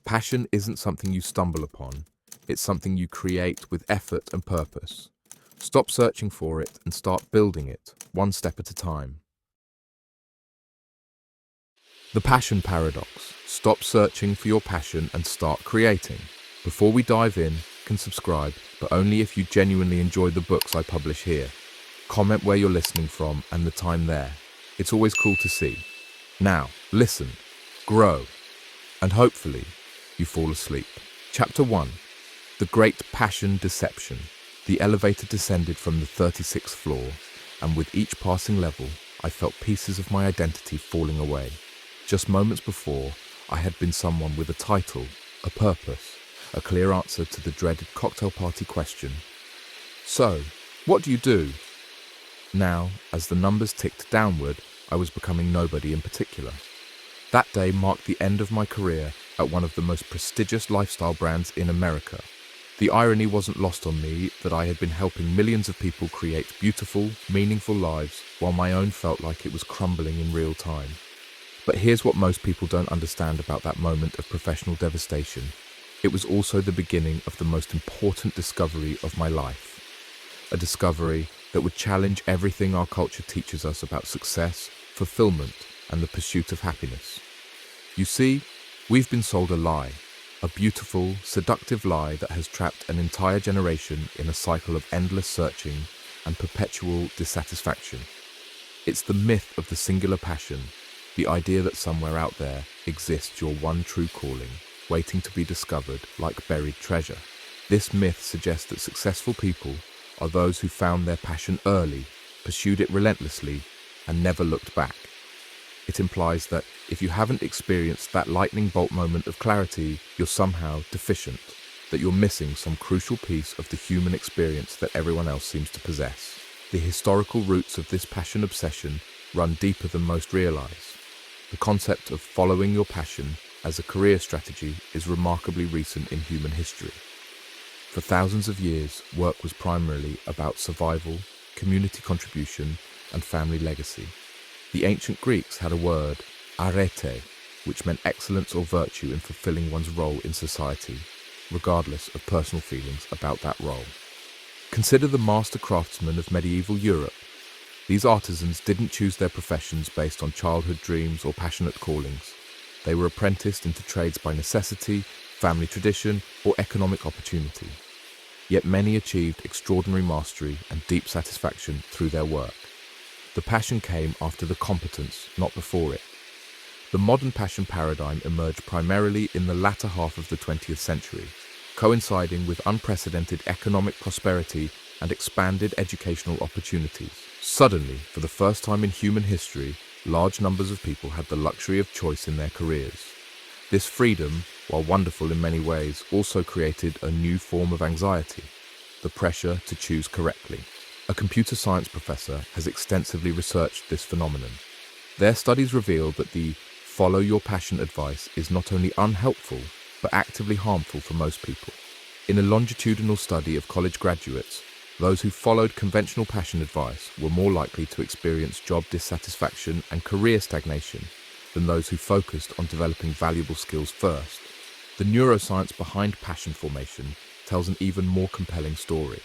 Passion isn't something you stumble upon, it's something you create with effort and purpose. Stop searching for it and start building it, one step at a time. The passion paradox. Stop searching for your passion and start creating. Before we dive in, can subscribe, but only if you genuinely enjoy the books I publish here. Comment where you're listening from and the time there. It's always cool to see. Now, listen, grow, and hopefully you fall asleep. Chapter 1. The Great Passion Deception. The elevator descended from the 36th floor, and with each passing level, I felt pieces of my identity falling away. Just moments before, I had been someone with a title, a purpose, a clear answer to the dreaded cocktail party question. So, what do you do? Now, as the numbers ticked downward, I was becoming nobody in particular. That day marked the end of my career at one of the most prestigious lifestyle brands in America. The irony wasn't lost on me that I had been helping millions of people create beautiful, meaningful lives while my own felt like it was crumbling in real time. But here's what most people don't understand about that moment of professional devastation. It was also the beginning of the most important discovery of my life. A discovery that would challenge everything our culture teaches us about success, fulfillment, and the pursuit of happiness. You see, we've been sold a lie, a beautiful, seductive lie that has trapped an entire generation in a cycle of endless searching and perpetual dissatisfaction. It's the myth of the singular passion, the idea that somewhere out there exists your one true calling, waiting to be discovered like buried treasure. This myth suggests that successful people are those who found their passion early, pursued it relentlessly, and never looked back. It implies that if you haven't experienced that lightning bolt moment of clarity, you're somehow deficient, that you're missing some crucial piece of the human experience that everyone else seems to possess. The historical roots of this passion obsession run deeper than most realize. The concept of following your passion as a career strategy is remarkably recent in human history. For thousands of years, work was primarily about survival, community contribution, and family legacy. The ancient Greeks had a word, arete, which meant excellence or virtue in fulfilling one's role in society, regardless of personal feelings about that role. Consider the master craftsmen of medieval Europe. These artisans didn't choose their professions based on childhood dreams or passionate callings. They were apprenticed into trades by necessity, family tradition, or economic opportunity. Yet many achieved extraordinary mastery and deep satisfaction through their work. The passion came after the competence, not before it. The modern passion paradigm emerged primarily in the latter half of the 20th century, coinciding with unprecedented economic prosperity and expanded educational opportunities. Suddenly, for the first time in human history, large numbers of people had the luxury of choice in their careers. This freedom, while wonderful in many ways, also created a new form of anxiety, the pressure to choose correctly. A computer science professor has extensively researched this phenomenon. Their studies reveal that the follow your passion advice is not only unhelpful, but actively harmful for most people. In a longitudinal study of college graduates, those who followed conventional passion advice were more likely to experience job dissatisfaction and career stagnation than those who focused on developing valuable skills first. The neuroscience behind passion formation tells an even more compelling story.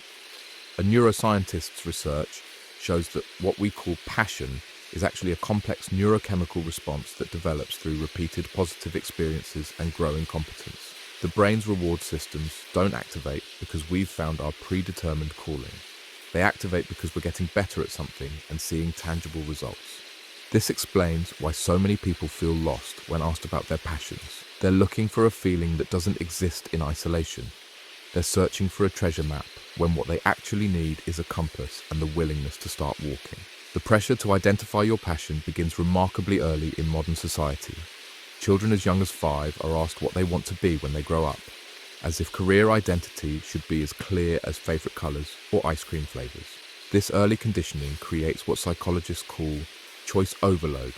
A neuroscientist's research shows that what we call passion is actually a complex neurochemical response that develops through repeated positive experiences and growing competence. The brain's reward systems don't activate because we've found our predetermined calling. They activate because we're getting better at something and seeing tangible results. This explains why so many people feel lost when asked about their passions. They're looking for a feeling that doesn't exist in isolation. They're searching for a treasure map when what they actually need is a compass and the willingness to start walking. The pressure to identify your passion begins remarkably early in modern society. Children as young as 5 are asked what they want to be when they grow up, as if career identity should be as clear as favourite colours or ice cream flavours. This early conditioning creates what psychologists call choice overload,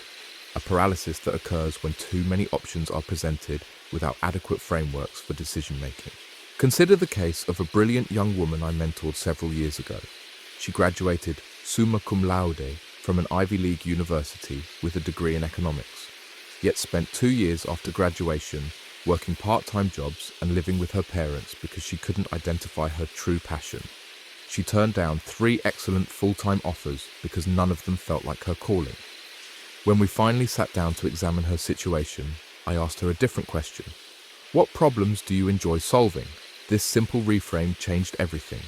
a paralysis that occurs when too many options are presented without adequate frameworks for decision-making. Consider the case of a brilliant young woman I mentored several years ago. She graduated summa cum laude from an Ivy League university with a degree in economics, yet spent 2 years after graduation working part-time jobs and living with her parents because she couldn't identify her true passion. She turned down 3 excellent full-time offers because none of them felt like her calling. When we finally sat down to examine her situation, I asked her a different question. What problems do you enjoy solving? This simple reframe changed everything.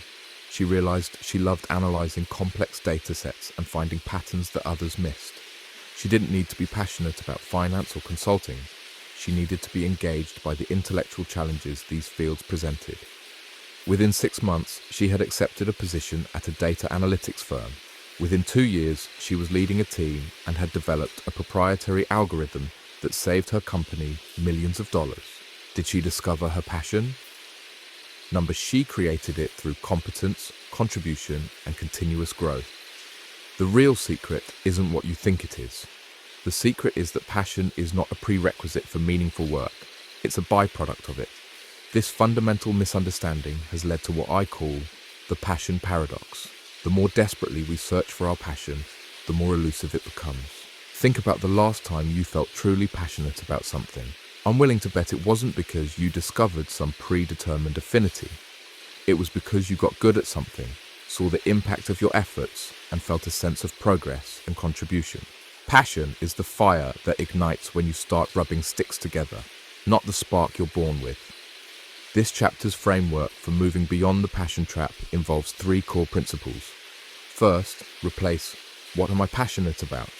She realized she loved analyzing complex data sets and finding patterns that others missed. She didn't need to be passionate about finance or consulting. She needed to be engaged by the intellectual challenges these fields presented. Within 6 months, she had accepted a position at a data analytics firm. Within 2 years, she was leading a team and had developed a proprietary algorithm that saved her company millions of dollars. Did she discover her passion? She created it through competence, contribution, and continuous growth. The real secret isn't what you think it is. The secret is that passion is not a prerequisite for meaningful work. It's a byproduct of it. This fundamental misunderstanding has led to what I call the passion paradox. The more desperately we search for our passion, the more elusive it becomes. Think about the last time you felt truly passionate about something. I'm willing to bet it wasn't because you discovered some predetermined affinity. It was because you got good at something, saw the impact of your efforts, and felt a sense of progress and contribution. Passion is the fire that ignites when you start rubbing sticks together, not the spark you're born with. This chapter's framework for moving beyond the passion trap involves 3 core principles. First, replace "what am I passionate about?"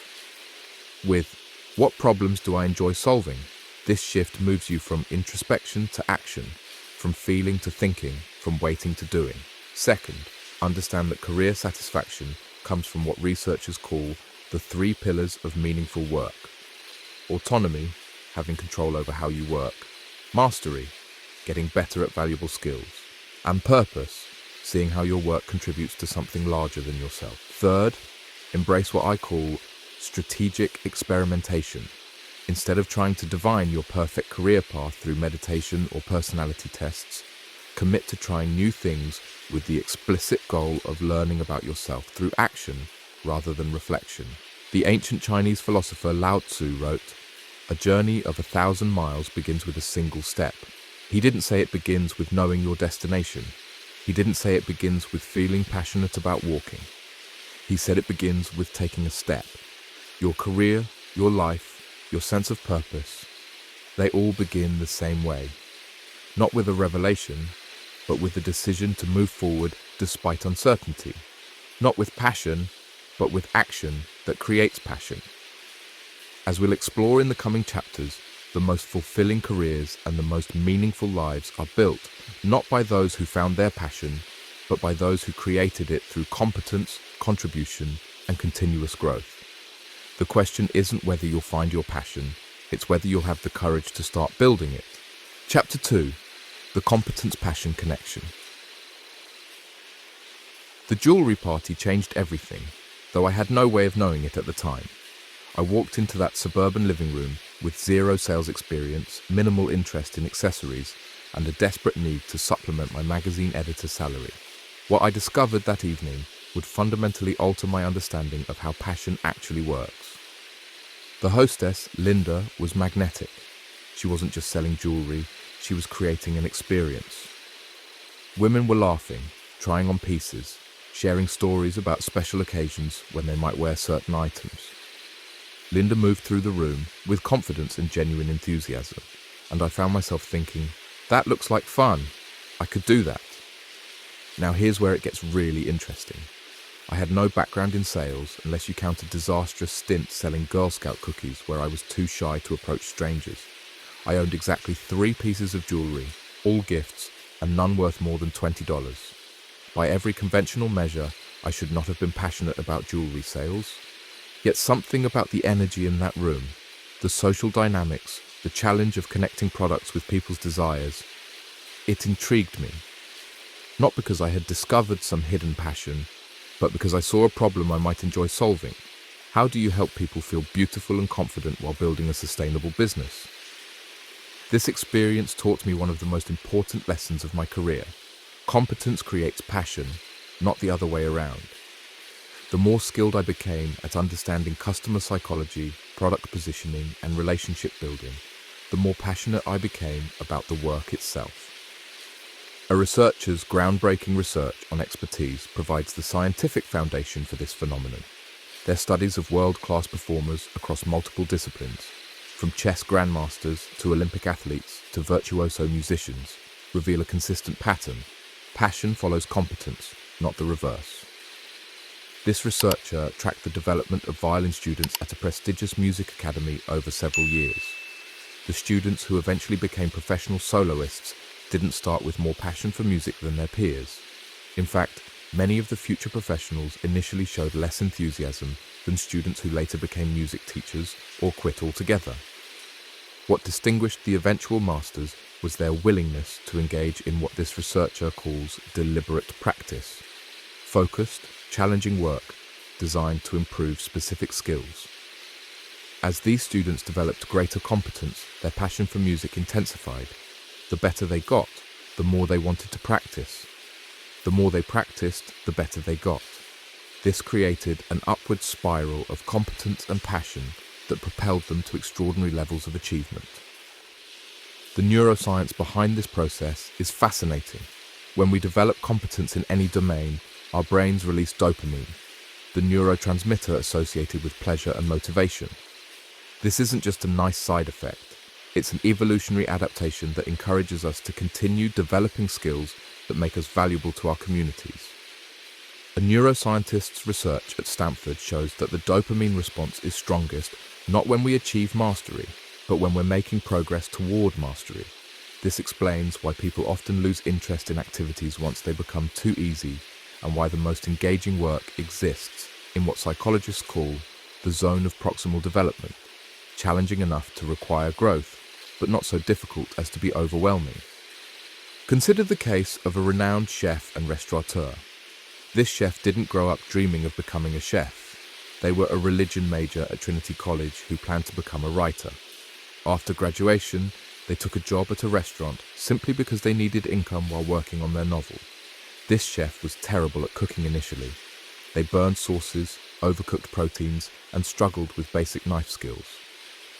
with "what problems do I enjoy solving?" This shift moves you from introspection to action, from feeling to thinking, from waiting to doing. Second, understand that career satisfaction comes from what researchers call the 3 pillars of meaningful work. Autonomy, having control over how you work. Mastery, getting better at valuable skills. And purpose, seeing how your work contributes to something larger than yourself. Third, embrace what I call strategic experimentation. Instead of trying to divine your perfect career path through meditation or personality tests, commit to trying new things with the explicit goal of learning about yourself through action rather than reflection. The ancient Chinese philosopher Lao Tzu wrote, "A journey of 1,000 miles begins with a single step." He didn't say it begins with knowing your destination. He didn't say it begins with feeling passionate about walking. He said it begins with taking a step. Your career, your life, your sense of purpose, they all begin the same way. Not with a revelation, but with the decision to move forward despite uncertainty. Not with passion, but with action that creates passion. As we'll explore in the coming chapters, the most fulfilling careers and the most meaningful lives are built not by those who found their passion, but by those who created it through competence, contribution, and continuous growth. The question isn't whether you'll find your passion, it's whether you'll have the courage to start building it. Chapter 2, the competence-passion connection. The jewelry party changed everything, though I had no way of knowing it at the time. I walked into that suburban living room with 0 sales experience, minimal interest in accessories, and a desperate need to supplement my magazine editor's salary. What I discovered that evening would fundamentally alter my understanding of how passion actually works. The hostess, Linda, was magnetic. She wasn't just selling jewelry, she was creating an experience. Women were laughing, trying on pieces, sharing stories about special occasions when they might wear certain items. Linda moved through the room with confidence and genuine enthusiasm, and I found myself thinking, that looks like fun. I could do that. Now here's where it gets really interesting. I had no background in sales unless you count a disastrous stint selling Girl Scout cookies where I was too shy to approach strangers. I owned exactly 3 pieces of jewelry, all gifts, and none worth more than $20. By every conventional measure, I should not have been passionate about jewelry sales. Yet something about the energy in that room, the social dynamics, the challenge of connecting products with people's desires, it intrigued me. Not because I had discovered some hidden passion, but because I saw a problem I might enjoy solving. How do you help people feel beautiful and confident while building a sustainable business? This experience taught me one of the most important lessons of my career. Competence creates passion, not the other way around. The more skilled I became at understanding customer psychology, product positioning, and relationship building, the more passionate I became about the work itself. A researcher's groundbreaking research on expertise provides the scientific foundation for this phenomenon. Their studies of world-class performers across multiple disciplines, from chess grandmasters to Olympic athletes to virtuoso musicians, reveal a consistent pattern. Passion follows competence, not the reverse. This researcher tracked the development of violin students at a prestigious music academy over several years. The students who eventually became professional soloists didn't start with more passion for music than their peers. In fact, many of the future professionals initially showed less enthusiasm than students who later became music teachers or quit altogether. What distinguished the eventual masters was their willingness to engage in what this researcher calls deliberate practice, focused, challenging work designed to improve specific skills. As these students developed greater competence, their passion for music intensified. The better they got, the more they wanted to practice. The more they practiced, the better they got. This created an upward spiral of competence and passion that propelled them to extraordinary levels of achievement. The neuroscience behind this process is fascinating. When we develop competence in any domain, our brains release dopamine, the neurotransmitter associated with pleasure and motivation. This isn't just a nice side effect. It's an evolutionary adaptation that encourages us to continue developing skills that make us valuable to our communities. A neuroscientist's research at Stanford shows that the dopamine response is strongest not when we achieve mastery, but when we're making progress toward mastery. This explains why people often lose interest in activities once they become too easy, and why the most engaging work exists in what psychologists call the zone of proximal development, challenging enough to require growth, but not so difficult as to be overwhelming. Consider the case of a renowned chef and restaurateur. This chef didn't grow up dreaming of becoming a chef. They were a religion major at Trinity College who planned to become a writer. After graduation, they took a job at a restaurant simply because they needed income while working on their novel. This chef was terrible at cooking initially. They burned sauces, overcooked proteins, and struggled with basic knife skills.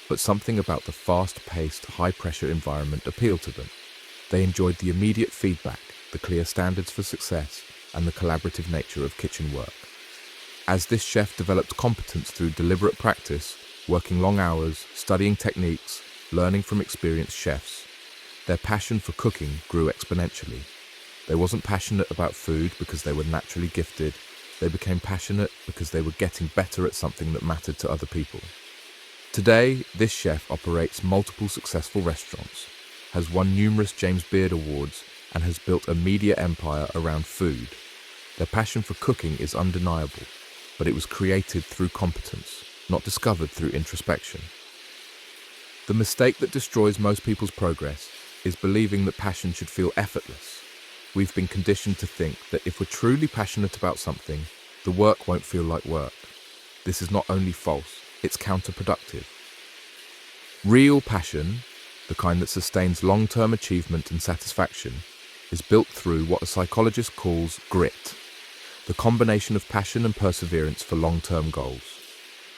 But something about the fast-paced, high-pressure environment appealed to them. They enjoyed the immediate feedback, the clear standards for success, and the collaborative nature of kitchen work. As this chef developed competence through deliberate practice, working long hours, studying techniques, learning from experienced chefs, their passion for cooking grew exponentially. They wasn't passionate about food because they were naturally gifted. They became passionate because they were getting better at something that mattered to other people. Today, this chef operates multiple successful restaurants, has won numerous James Beard Awards, and has built a media empire around food. Their passion for cooking is undeniable, but it was created through competence, not discovered through introspection. The mistake that destroys most people's progress is believing that passion should feel effortless. We've been conditioned to think that if we're truly passionate about something, the work won't feel like work. This is not only false, it's counterproductive. Real passion, the kind that sustains long-term achievement and satisfaction, is built through what a psychologist calls grit, the combination of passion and perseverance for long-term goals.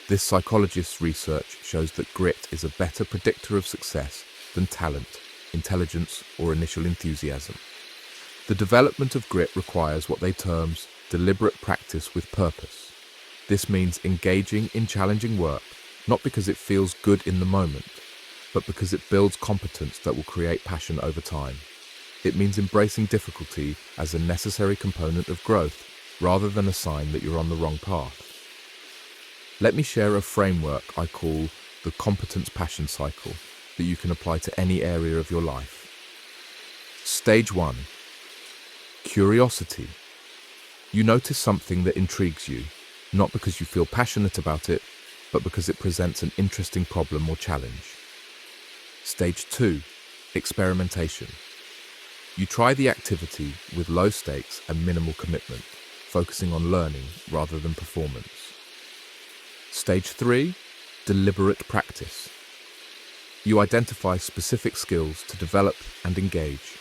This psychologist's research shows that grit is a better predictor of success than talent, intelligence, or initial enthusiasm. The development of grit requires what they term deliberate practice with purpose. This means engaging in challenging work, not because it feels good in the moment, but because it builds competence that will create passion over time. It means embracing difficulty as a necessary component of growth, rather than a sign that you're on the wrong path. Let me share a framework I call the competence passion cycle that you can apply to any area of your life. Stage 1. Curiosity. You notice something that intrigues you, not because you feel passionate about it, but because it presents an interesting problem or challenge. Stage 2. Experimentation. You try the activity with low stakes and minimal commitment, focusing on learning rather than performance. Stage 3. Deliberate practice. You identify specific skills to develop and engage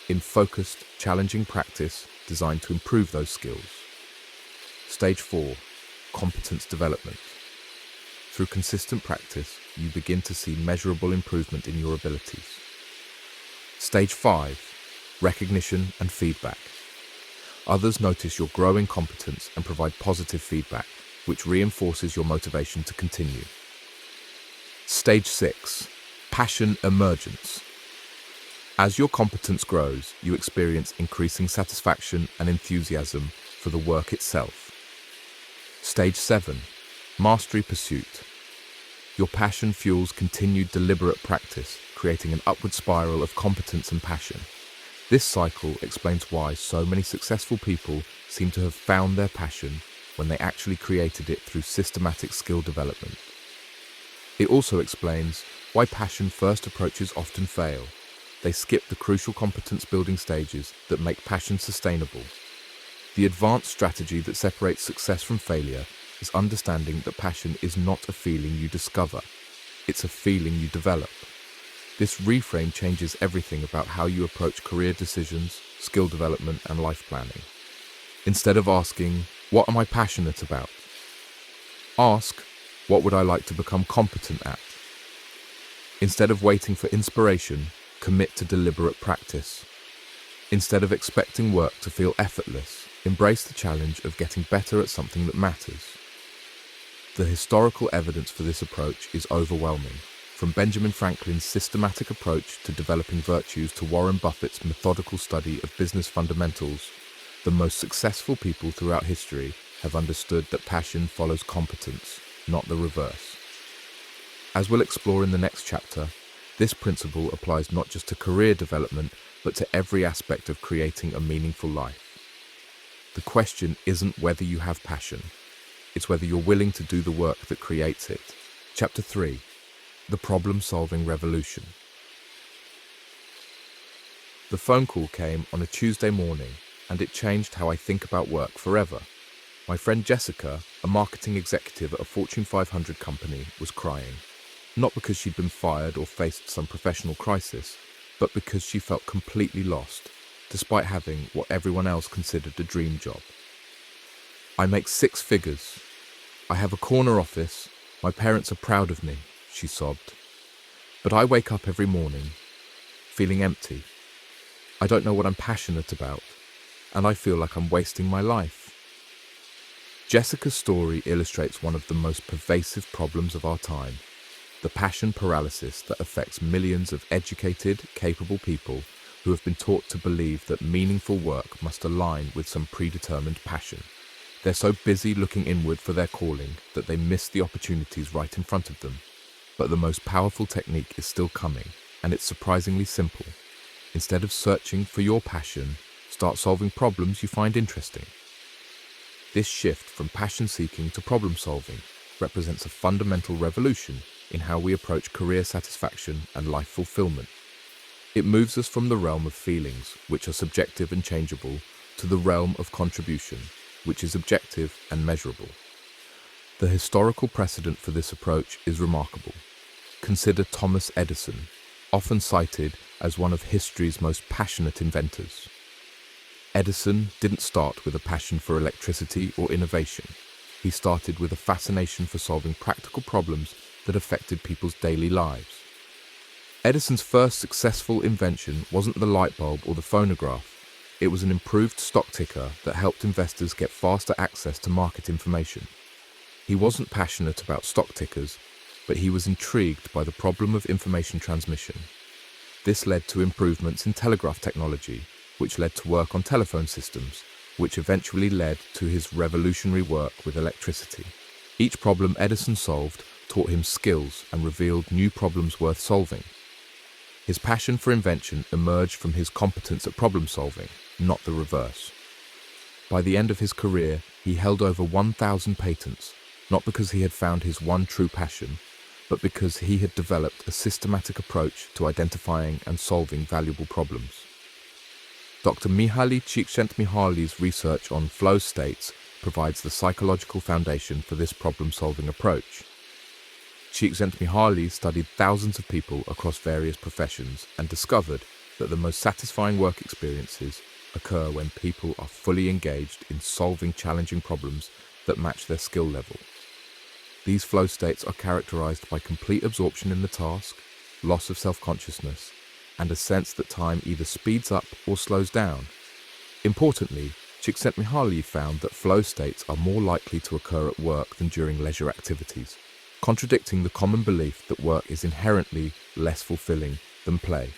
in focused, challenging practice designed to improve those skills. Stage 4. Competence development. Through consistent practice, you begin to see measurable improvement in your abilities. Stage 5. Recognition and feedback. Others notice your growing competence and provide positive feedback, which reinforces your motivation to continue. Stage 6. Passion emergence. As your competence grows, you experience increasing satisfaction and enthusiasm for the work itself. Stage 7. Mastery pursuit. Your passion fuels continued deliberate practice, creating an upward spiral of competence and passion. This cycle explains why so many successful people seem to have found their passion when they actually created it through systematic skill development. It also explains why passion first approaches often fail. They skip the crucial competence building stages that make passion sustainable. The advanced strategy that separates success from failure is understanding that passion is not a feeling you discover, it's a feeling you develop. This reframe changes everything about how you approach career decisions, skill development, and life planning. Instead of asking, "What am I passionate about?" ask, "What would I like to become competent at?" Instead of waiting for inspiration, commit to deliberate practice. Instead of expecting work to feel effortless, embrace the challenge of getting better at something that matters. The historical evidence for this approach is overwhelming. From Benjamin Franklin's systematic approach to developing virtues to Warren Buffett's methodical study of business fundamentals, the most successful people throughout history have understood that passion follows competence, not the reverse. As we'll explore in the next chapter, this principle applies not just to career development, but to every aspect of creating a meaningful life. The question isn't whether you have passion, it's whether you're willing to do the work that creates it. Chapter 3. The problem-solving revolution. The phone call came on a Tuesday morning, and it changed how I think about work forever. My friend Jessica, a marketing executive at a Fortune 500 company, was crying. Not because she'd been fired or faced some professional crisis, but because she felt completely lost, despite having what everyone else considered a dream job. "I make 6 figures. I have a corner office. My parents are proud of me," she sobbed. "But I wake up every morning feeling empty. I don't know what I'm passionate about, and I feel like I'm wasting my life." Jessica's story illustrates one of the most pervasive problems of our time, the passion paralysis that affects millions of educated, capable people who have been taught to believe that meaningful work must align with some predetermined passion. They're so busy looking inward for their calling that they miss the opportunities right in front of them. But the most powerful technique is still coming, and it's surprisingly simple. Instead of searching for your passion, start solving problems you find interesting. This shift from passion seeking to problem solving represents a fundamental revolution in how we approach career satisfaction and life fulfillment. It moves us from the realm of feelings, which are subjective and changeable, to the realm of contribution, which is objective and measurable. The historical precedent for this approach is remarkable. Consider Thomas Edison, often cited as one of history's most passionate inventors. Edison didn't start with a passion for electricity or innovation. He started with a fascination for solving practical problems that affected people's daily lives. Edison's first successful invention wasn't the light bulb or the phonograph. It was an improved stock ticker that helped investors get faster access to market information. He wasn't passionate about stock tickers, but he was intrigued by the problem of information transmission. This led to improvements in telegraph technology, which led to work on telephone systems, which eventually led to his revolutionary work with electricity. Each problem Edison solved taught him skills and revealed new problems worth solving. His passion for invention emerged from his competence at problem solving, not the reverse. By the end of his career, he held over 1,000 patents, not because he had found his one true passion, but because he had developed a systematic approach to identifying and solving valuable problems. Dr. Mihaly Csikszentmihalyi's research on flow states provides the psychological foundation for this problem-solving approach. Csikszentmihalyi studied thousands of people across various professions and discovered that the most satisfying work experiences occur when people are fully engaged in solving challenging problems that match their skill level. These flow states are characterized by complete absorption in the task, loss of self-consciousness, and a sense that time either speeds up or slows down. Importantly, Csikszentmihalyi found that flow states are more likely to occur at work than during leisure activities, contradicting the common belief that work is inherently less fulfilling than play.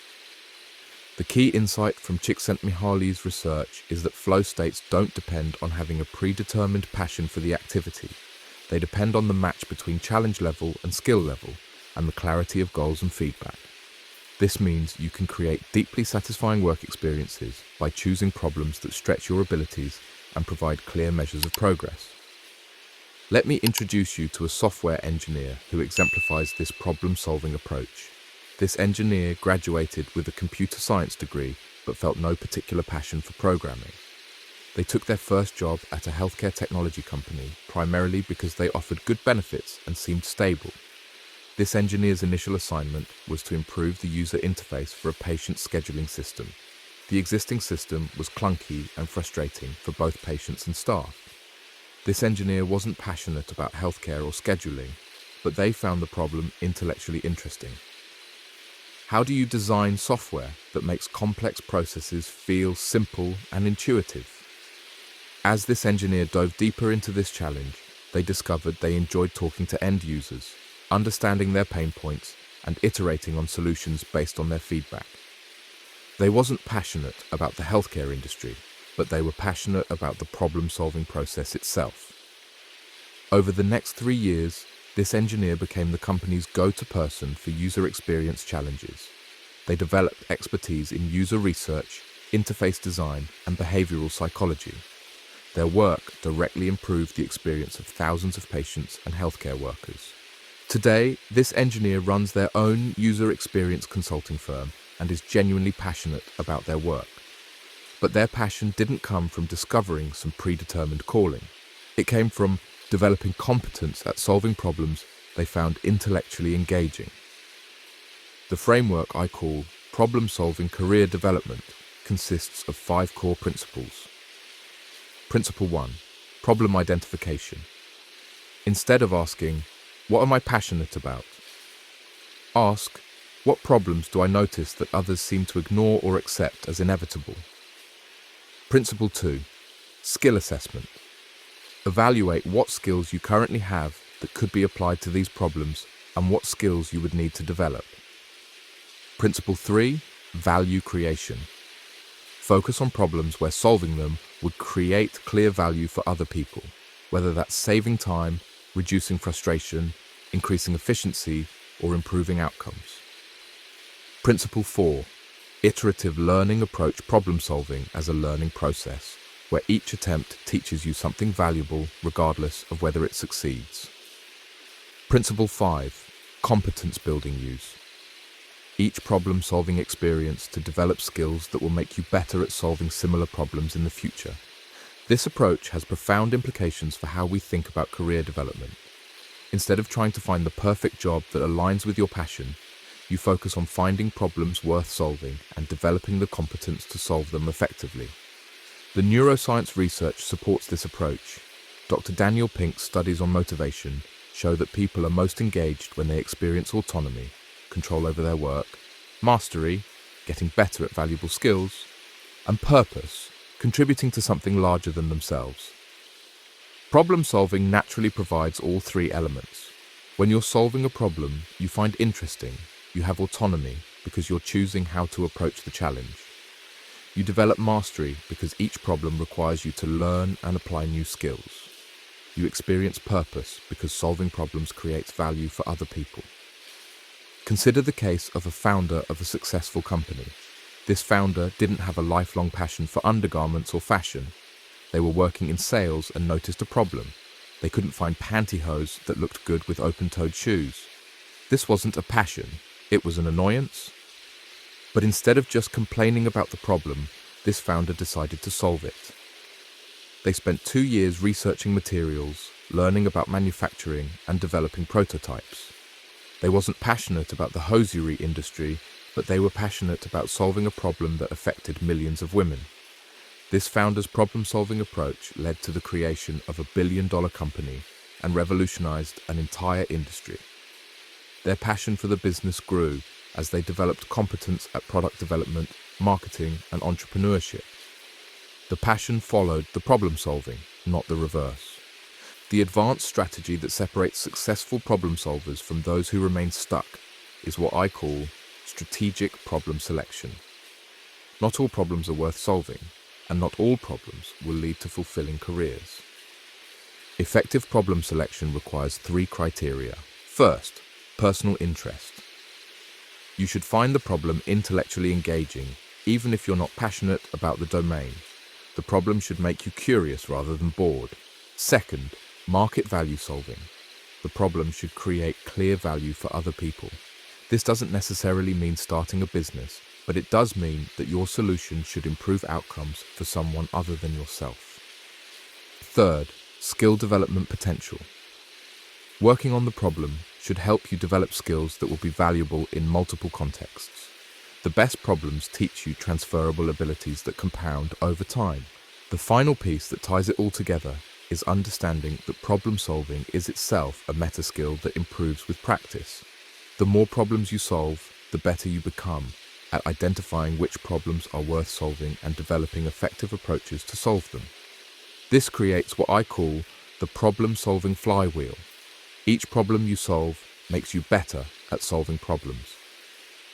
The key insight from Csikszentmihalyi's research is that flow states don't depend on having a predetermined passion for the activity. They depend on the match between challenge level and skill level, and the clarity of goals and feedback. This means you can create deeply satisfying work experiences by choosing problems that stretch your abilities and provide clear measures of progress. Let me introduce you to a software engineer who exemplifies this problem-solving approach. This engineer graduated with a computer science degree but felt no particular passion for programming. They took their first job at a healthcare technology company primarily because they offered good benefits and seemed stable. This engineer's initial assignment was to improve the user interface for a patient scheduling system. The existing system was clunky and frustrating for both patients and staff. This engineer wasn't passionate about healthcare or scheduling, but they found the problem intellectually interesting. How do you design software that makes complex processes feel simple and intuitive? As this engineer dove deeper into this challenge, they discovered they enjoyed talking to end users, understanding their pain points, and iterating on solutions based on their feedback. They wasn't passionate about the healthcare industry, but they were passionate about the problem-solving process itself. Over the next 3 years, this engineer became the company's go-to person for user experience challenges. They developed expertise in user research, interface design, and behavioral psychology. Their work directly improved the experience of thousands of patients and healthcare workers. Today, this engineer runs their own user experience consulting firm and is genuinely passionate about their work. But their passion didn't come from discovering some predetermined calling. It came from developing competence at solving problems they found intellectually engaging. The framework I call problem-solving career development consists of 5 core principles. Principle 1, problem identification. Instead of asking, what am I passionate about? Ask, what problems do I notice that others seem to ignore or accept as inevitable? Principle 2, skill assessment. Evaluate what skills you currently have that could be applied to these problems and what skills you would need to develop. Principle 3, value creation. Focus on problems where solving them would create clear value for other people, whether that's saving time, reducing frustration, increasing efficiency, or improving outcomes. Principle 4, iterative learning approach problem solving as a learning process, where each attempt teaches you something valuable regardless of whether it succeeds. Principle 5, competence building use. Each problem-solving experience to develop skills that will make you better at solving similar problems in the future. This approach has profound implications for how we think about career development. Instead of trying to find the perfect job that aligns with your passion, you focus on finding problems worth solving and developing the competence to solve them effectively. The neuroscience research supports this approach. Dr. Daniel Pink's studies on motivation show that people are most engaged when they experience autonomy, control over their work, mastery, getting better at valuable skills, and purpose, contributing to something larger than themselves. Problem solving naturally provides all 3 elements. When you're solving a problem you find interesting, you have autonomy because you're choosing how to approach the challenge. You develop mastery because each problem requires you to learn and apply new skills. You experience purpose because solving problems creates value for other people. Consider the case of a founder of a successful company. This founder didn't have a lifelong passion for undergarments or fashion. They were working in sales and noticed a problem. They couldn't find pantyhose that looked good with open-toed shoes. This wasn't a passion, it was an annoyance. But instead of just complaining about the problem, this founder decided to solve it. They spent 2 years researching materials, learning about manufacturing, and developing prototypes. They wasn't passionate about the hosiery industry, but they were passionate about solving a problem that affected millions of women. This founder's problem-solving approach led to the creation of a billion-dollar company and revolutionized an entire industry. Their passion for the business grew as they developed competence at product development, marketing, and entrepreneurship. The passion followed the problem solving, not the reverse. The advanced strategy that separates successful problem solvers from those who remain stuck is what I call strategic problem selection. Not all problems are worth solving, and not all problems will lead to fulfilling careers. Effective problem selection requires 3 criteria. First, personal interest. You should find the problem intellectually engaging, even if you're not passionate about the domain. The problem should make you curious rather than bored. Second, market value solving. The problem should create clear value for other people. This doesn't necessarily mean starting a business, but it does mean that your solution should improve outcomes for someone other than yourself. Third, skill development potential. Working on the problem should help you develop skills that will be valuable in multiple contexts. The best problems teach you transferable abilities that compound over time. The final piece that ties it all together is understanding that problem solving is itself a meta skill that improves with practice. The more problems you solve, the better you become at identifying which problems are worth solving and developing effective approaches to solve them. This creates what I call the problem-solving flywheel. Each problem you solve makes you better at solving problems,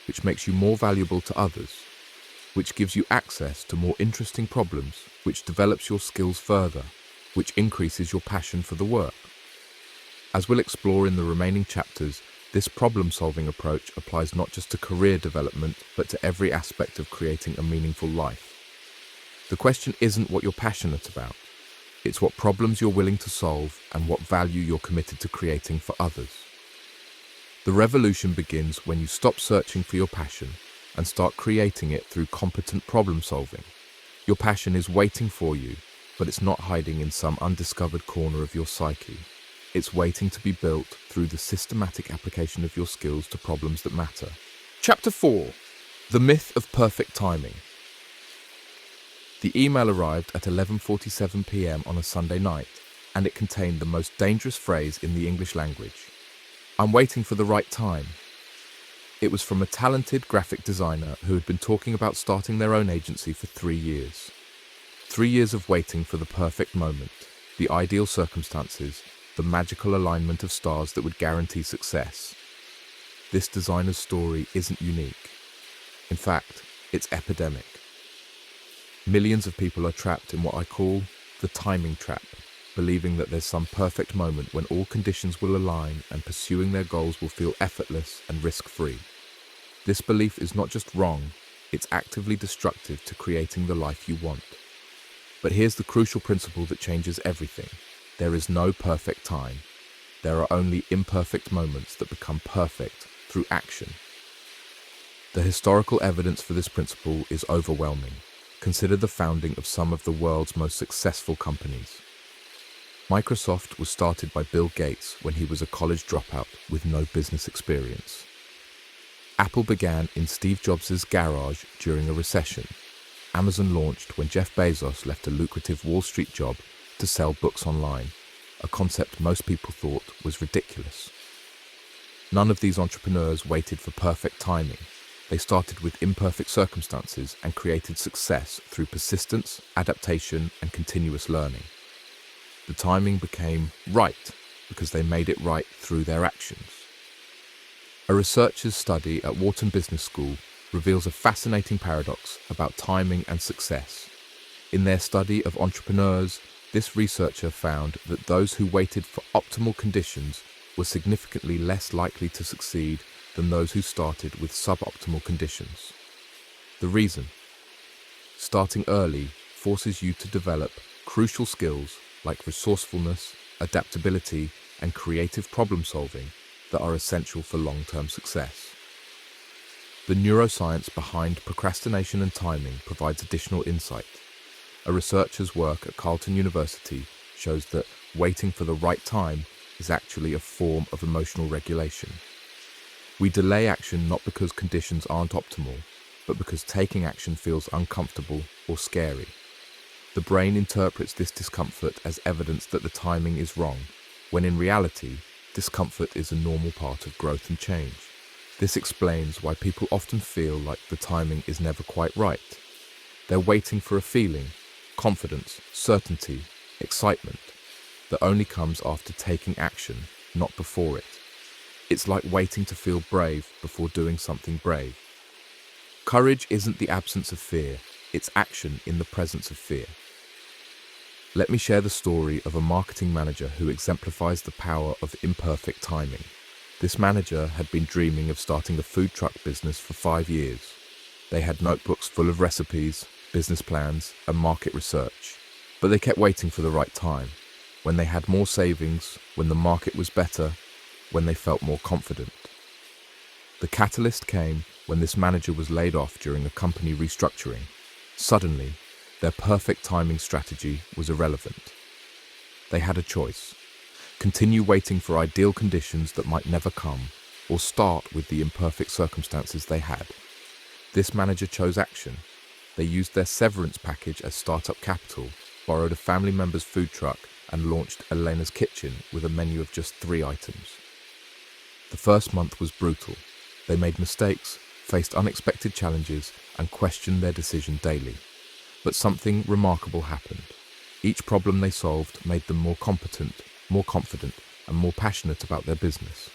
which makes you more valuable to others, which gives you access to more interesting problems, which develops your skills further, which increases your passion for the work. As we'll explore in the remaining chapters, this problem-solving approach applies not just to career development, but to every aspect of creating a meaningful life. The question isn't what you're passionate about. It's what problems you're willing to solve and what value you're committed to creating for others. The revolution begins when you stop searching for your passion and start creating it through competent problem solving. Your passion is waiting for you, but it's not hiding in some undiscovered corner of your psyche. It's waiting to be built through the systematic application of your skills to problems that matter. Chapter 4. The Myth of Perfect Timing. The email arrived at 11:47 p.m. on a Sunday night, and it contained the most dangerous phrase in the English language. I'm waiting for the right time. It was from a talented graphic designer who had been talking about starting their own agency for 3 years. 3 years of waiting for the perfect moment, the ideal circumstances, the magical alignment of stars that would guarantee success. This designer's story isn't unique. In fact, it's epidemic. Millions of people are trapped in what I call the timing trap, believing that there's some perfect moment when all conditions will align and pursuing their goals will feel effortless and risk-free. This belief is not just wrong, it's actively destructive to creating the life you want. But here's the crucial principle that changes everything. There is no perfect time. There are only imperfect moments that become perfect through action. The historical evidence for this principle is overwhelming. Consider the founding of some of the world's most successful companies. Microsoft was started by Bill Gates when he was a college dropout with no business experience. Apple began in Steve Jobs' garage during a recession. Amazon launched when Jeff Bezos left a lucrative Wall Street job to sell books online, a concept most people thought was ridiculous. None of these entrepreneurs waited for perfect timing. They started with imperfect circumstances and created success through persistence, adaptation, and continuous learning. The timing became right because they made it right through their actions. A researcher's study at Wharton Business School reveals a fascinating paradox about timing and success. In their study of entrepreneurs, this researcher found that those who waited for optimal conditions were significantly less likely to succeed than those who started with suboptimal conditions. The reason? Starting early forces you to develop crucial skills like resourcefulness, adaptability, and creative problem solving that are essential for long-term success. The neuroscience behind procrastination and timing provides additional insight. A researcher's work at Carleton University shows that waiting for the right time is actually a form of emotional regulation. We delay action not because conditions aren't optimal, but because taking action feels uncomfortable or scary. The brain interprets this discomfort as evidence that the timing is wrong. when in reality, discomfort is a normal part of growth and change. This explains why people often feel like the timing is never quite right. They're waiting for a feeling, confidence, certainty, excitement, that only comes after taking action, not before it. It's like waiting to feel brave before doing something brave. Courage isn't the absence of fear, it's action in the presence of fear. Let me share the story of a marketing manager who exemplifies the power of imperfect timing. This manager had been dreaming of starting a food truck business for 5 years. They had notebooks full of recipes, business plans, and market research, but they kept waiting for the right time, when they had more savings, when the market was better, when they felt more confident. The catalyst came when this manager was laid off during a company restructuring. Suddenly, their perfect timing strategy was irrelevant. They had a choice: continue waiting for ideal conditions that might never come, or start with the imperfect circumstances they had. This manager chose action. They used their severance package as startup capital, borrowed a family member's food truck, and launched Elena's Kitchen with a menu of just 3 items. The first month was brutal. They made mistakes, faced unexpected challenges, and questioned their decision daily. But something remarkable happened. Each problem they solved made them more competent, more confident, and more passionate about their business.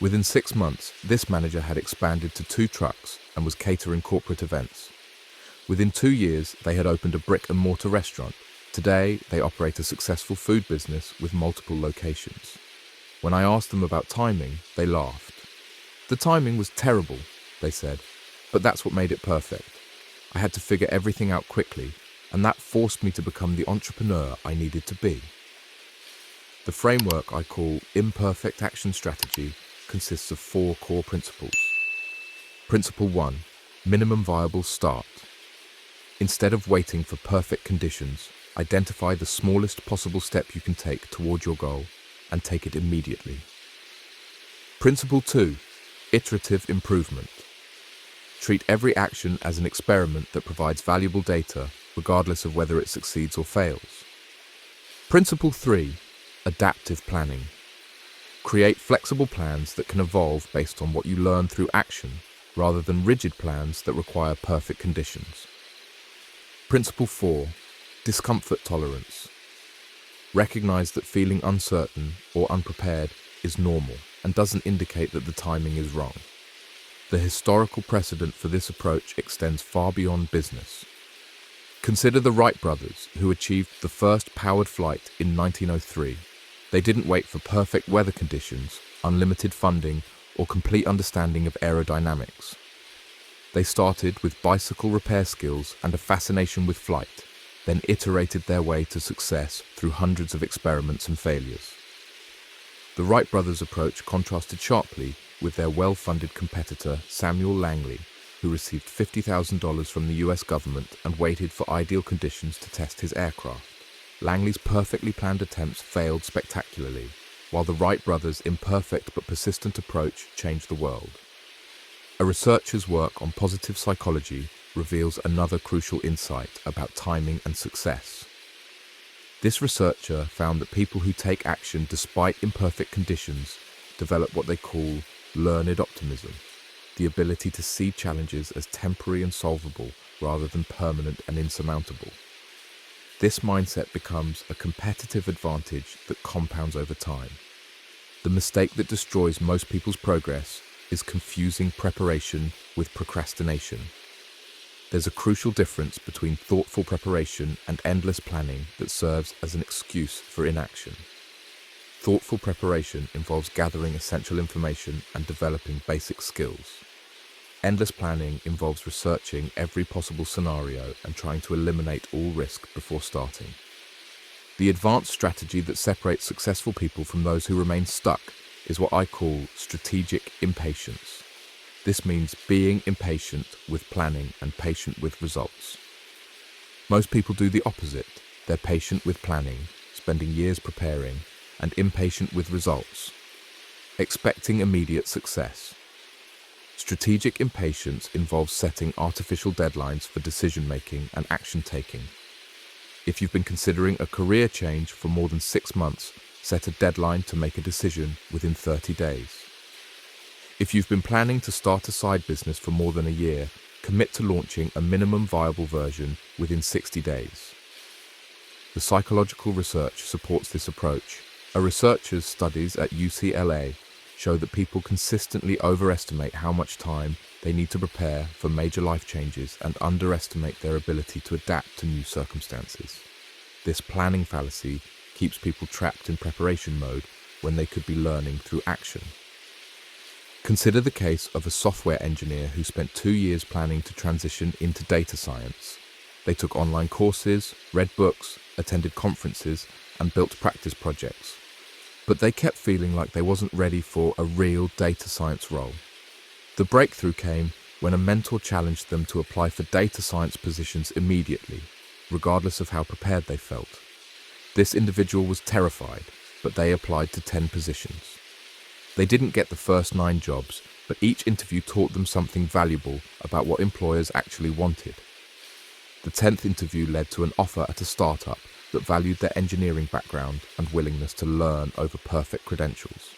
Within 6 months, this manager had expanded to 2 trucks and was catering corporate events. Within 2 years, they had opened a brick-and-mortar restaurant. Today, they operate a successful food business with multiple locations. When I asked them about timing, they laughed. The timing was terrible, they said, but that's what made it perfect. I had to figure everything out quickly, and that forced me to become the entrepreneur I needed to be. The framework I call Imperfect Action Strategy consists of 4 core principles. Principle 1, minimum viable start. Instead of waiting for perfect conditions, identify the smallest possible step you can take toward your goal and take it immediately. Principle 2, iterative improvement. Treat every action as an experiment that provides valuable data, regardless of whether it succeeds or fails. Principle 3, adaptive planning. Create flexible plans that can evolve based on what you learn through action, rather than rigid plans that require perfect conditions. Principle 4, discomfort tolerance. Recognize that feeling uncertain or unprepared is normal and doesn't indicate that the timing is wrong. The historical precedent for this approach extends far beyond business. Consider the Wright brothers, who achieved the first powered flight in 1903. They didn't wait for perfect weather conditions, unlimited funding, or complete understanding of aerodynamics. They started with bicycle repair skills and a fascination with flight, then iterated their way to success through hundreds of experiments and failures. The Wright brothers' approach contrasted sharply with their well-funded competitor Samuel Langley, who received $50,000 from the US government and waited for ideal conditions to test his aircraft. Langley's perfectly planned attempts failed spectacularly, while the Wright brothers' imperfect but persistent approach changed the world. A researcher's work on positive psychology reveals another crucial insight about timing and success. This researcher found that people who take action despite imperfect conditions develop what they call learned optimism, the ability to see challenges as temporary and solvable rather than permanent and insurmountable. This mindset becomes a competitive advantage that compounds over time. The mistake that destroys most people's progress is confusing preparation with procrastination. There's a crucial difference between thoughtful preparation and endless planning that serves as an excuse for inaction. Thoughtful preparation involves gathering essential information and developing basic skills. Endless planning involves researching every possible scenario and trying to eliminate all risk before starting. The advanced strategy that separates successful people from those who remain stuck is what I call strategic impatience. This means being impatient with planning and patient with results. Most people do the opposite. They're patient with planning, spending years preparing, and impatient with results, expecting immediate success. Strategic impatience involves setting artificial deadlines for decision-making and action-taking. If you've been considering a career change for more than 6 months, set a deadline to make a decision within 30 days. If you've been planning to start a side business for more than a year, commit to launching a minimum viable version within 60 days. The psychological research supports this approach. A researcher's studies at UCLA show that people consistently overestimate how much time they need to prepare for major life changes and underestimate their ability to adapt to new circumstances. This planning fallacy keeps people trapped in preparation mode when they could be learning through action. Consider the case of a software engineer who spent 2 years planning to transition into data science. They took online courses, read books, attended conferences, and built practice projects. But they kept feeling like they wasn't ready for a real data science role. The breakthrough came when a mentor challenged them to apply for data science positions immediately, regardless of how prepared they felt. This individual was terrified, but they applied to 10 positions. They didn't get the first 9 jobs, but each interview taught them something valuable about what employers actually wanted. The 10th interview led to an offer at a startup that valued their engineering background and willingness to learn over perfect credentials.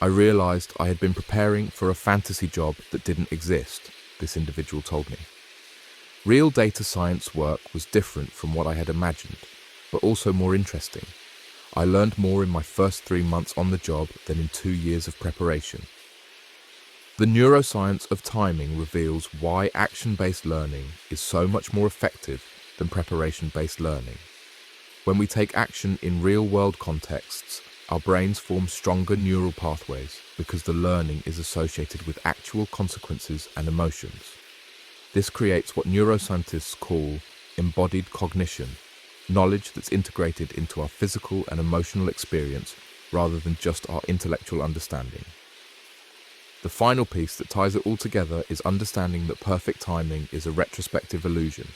I realized I had been preparing for a fantasy job that didn't exist, this individual told me. Real data science work was different from what I had imagined, but also more interesting. I learned more in my first 3 months on the job than in 2 years of preparation. The neuroscience of timing reveals why action-based learning is so much more effective than preparation-based learning. When we take action in real-world contexts, our brains form stronger neural pathways because the learning is associated with actual consequences and emotions. This creates what neuroscientists call embodied cognition, knowledge that's integrated into our physical and emotional experience rather than just our intellectual understanding. The final piece that ties it all together is understanding that perfect timing is a retrospective illusion.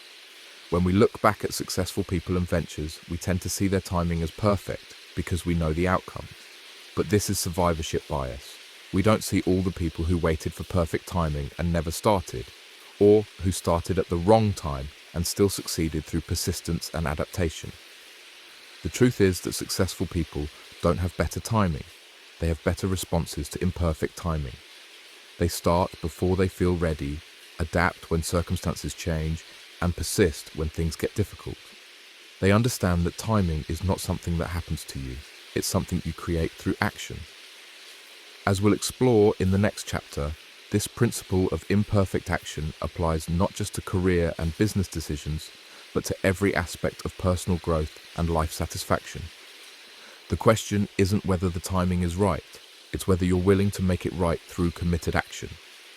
When we look back at successful people and ventures, we tend to see their timing as perfect because we know the outcome. But this is survivorship bias. We don't see all the people who waited for perfect timing and never started, or who started at the wrong time and still succeeded through persistence and adaptation. The truth is that successful people don't have better timing. They have better responses to imperfect timing. They start before they feel ready, adapt when circumstances change, and persist when things get difficult. They understand that timing is not something that happens to you. It's something you create through action. As we'll explore in the next chapter, this principle of imperfect action applies not just to career and business decisions, but to every aspect of personal growth and life satisfaction. The question isn't whether the timing is right, it's whether you're willing to make it right through committed action.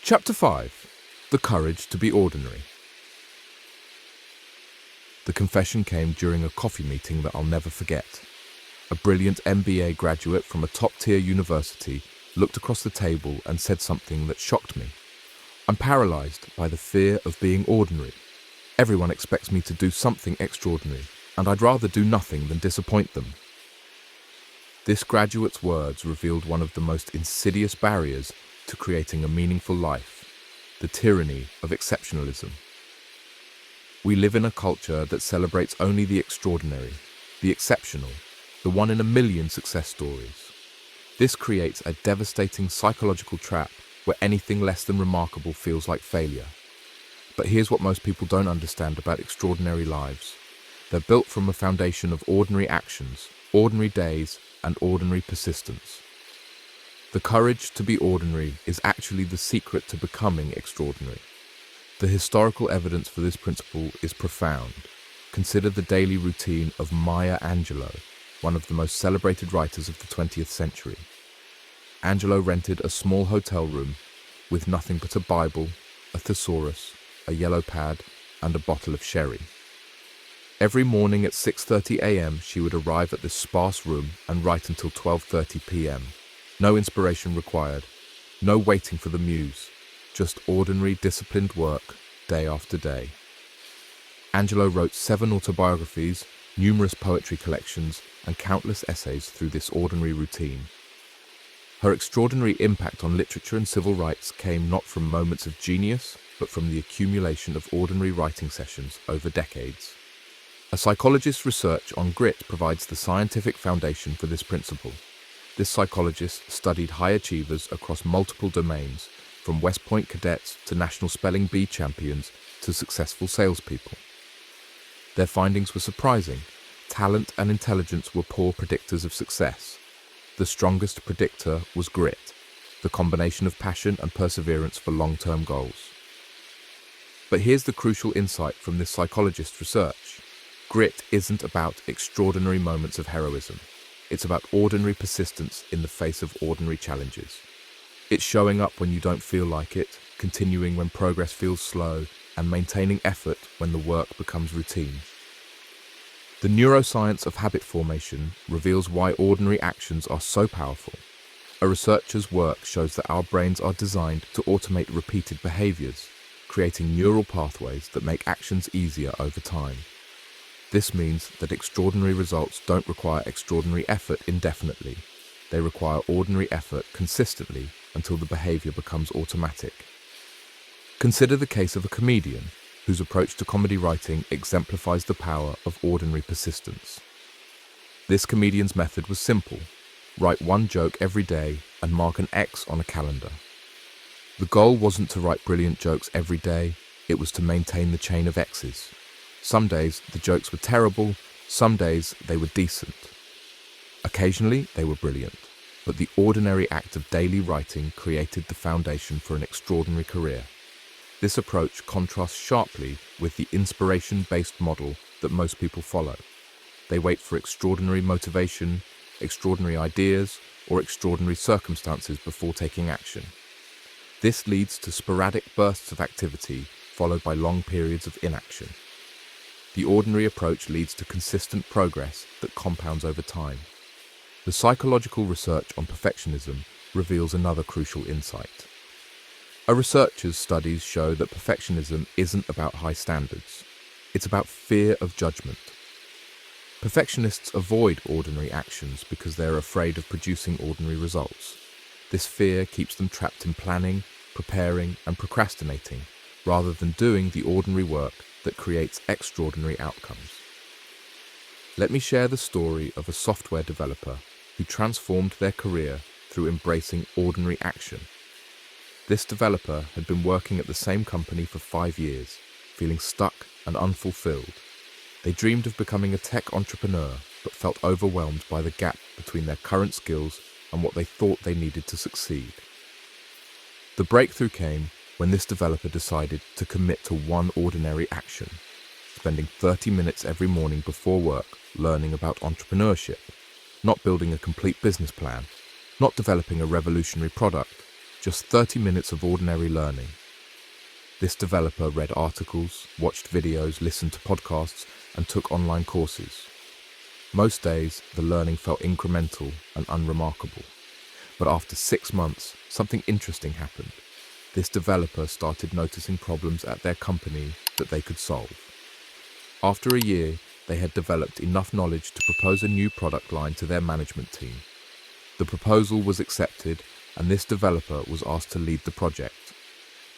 Chapter 5. The Courage to be Ordinary. The confession came during a coffee meeting that I'll never forget. A brilliant MBA graduate from a top-tier university looked across the table and said something that shocked me. I'm paralyzed by the fear of being ordinary. Everyone expects me to do something extraordinary, and I'd rather do nothing than disappoint them. This graduate's words revealed one of the most insidious barriers to creating a meaningful life, the tyranny of exceptionalism. We live in a culture that celebrates only the extraordinary, the exceptional, the one in a million success stories. This creates a devastating psychological trap where anything less than remarkable feels like failure. But here's what most people don't understand about extraordinary lives. They're built from a foundation of ordinary actions, ordinary days, and ordinary persistence. The courage to be ordinary is actually the secret to becoming extraordinary. The historical evidence for this principle is profound. Consider the daily routine of Maya Angelou, one of the most celebrated writers of the 20th century. Angelou rented a small hotel room with nothing but a Bible, a thesaurus, a yellow pad, and a bottle of sherry. Every morning at 6:30 a.m. she would arrive at this sparse room and write until 12:30 p.m. No inspiration required, no waiting for the muse, just ordinary disciplined work day after day. Angelou wrote 7 autobiographies, numerous poetry collections, and countless essays through this ordinary routine. Her extraordinary impact on literature and civil rights came not from moments of genius, but from the accumulation of ordinary writing sessions over decades. A psychologist's research on grit provides the scientific foundation for this principle. This psychologist studied high achievers across multiple domains, from West Point cadets to National Spelling Bee champions to successful salespeople. Their findings were surprising. Talent and intelligence were poor predictors of success. The strongest predictor was grit, the combination of passion and perseverance for long-term goals. But here's the crucial insight from this psychologist's research. Grit isn't about extraordinary moments of heroism. It's about ordinary persistence in the face of ordinary challenges. It's showing up when you don't feel like it, continuing when progress feels slow, and maintaining effort when the work becomes routine. The neuroscience of habit formation reveals why ordinary actions are so powerful. A researcher's work shows that our brains are designed to automate repeated behaviors, creating neural pathways that make actions easier over time. This means that extraordinary results don't require extraordinary effort indefinitely. They require ordinary effort consistently until the behavior becomes automatic. Consider the case of a comedian whose approach to comedy writing exemplifies the power of ordinary persistence. This comedian's method was simple: write one joke every day and mark an X on a calendar. The goal wasn't to write brilliant jokes every day, it was to maintain the chain of X's. Some days the jokes were terrible, some days they were decent. Occasionally they were brilliant, but the ordinary act of daily writing created the foundation for an extraordinary career. This approach contrasts sharply with the inspiration-based model that most people follow. They wait for extraordinary motivation, extraordinary ideas, or extraordinary circumstances before taking action. This leads to sporadic bursts of activity followed by long periods of inaction. The ordinary approach leads to consistent progress that compounds over time. The psychological research on perfectionism reveals another crucial insight. A researcher's studies show that perfectionism isn't about high standards. It's about fear of judgment. Perfectionists avoid ordinary actions because they're afraid of producing ordinary results. This fear keeps them trapped in planning, preparing, and procrastinating, rather than doing the ordinary work that creates extraordinary outcomes. Let me share the story of a software developer who transformed their career through embracing ordinary action. This developer had been working at the same company for 5 years, feeling stuck and unfulfilled. They dreamed of becoming a tech entrepreneur, but felt overwhelmed by the gap between their current skills and what they thought they needed to succeed. The breakthrough came when this developer decided to commit to one ordinary action, spending 30 minutes every morning before work learning about entrepreneurship, not building a complete business plan, not developing a revolutionary product, just 30 minutes of ordinary learning. This developer read articles, watched videos, listened to podcasts, and took online courses. Most days, the learning felt incremental and unremarkable. But after 6 months, something interesting happened. This developer started noticing problems at their company that they could solve. After a year, they had developed enough knowledge to propose a new product line to their management team. The proposal was accepted, and this developer was asked to lead the project.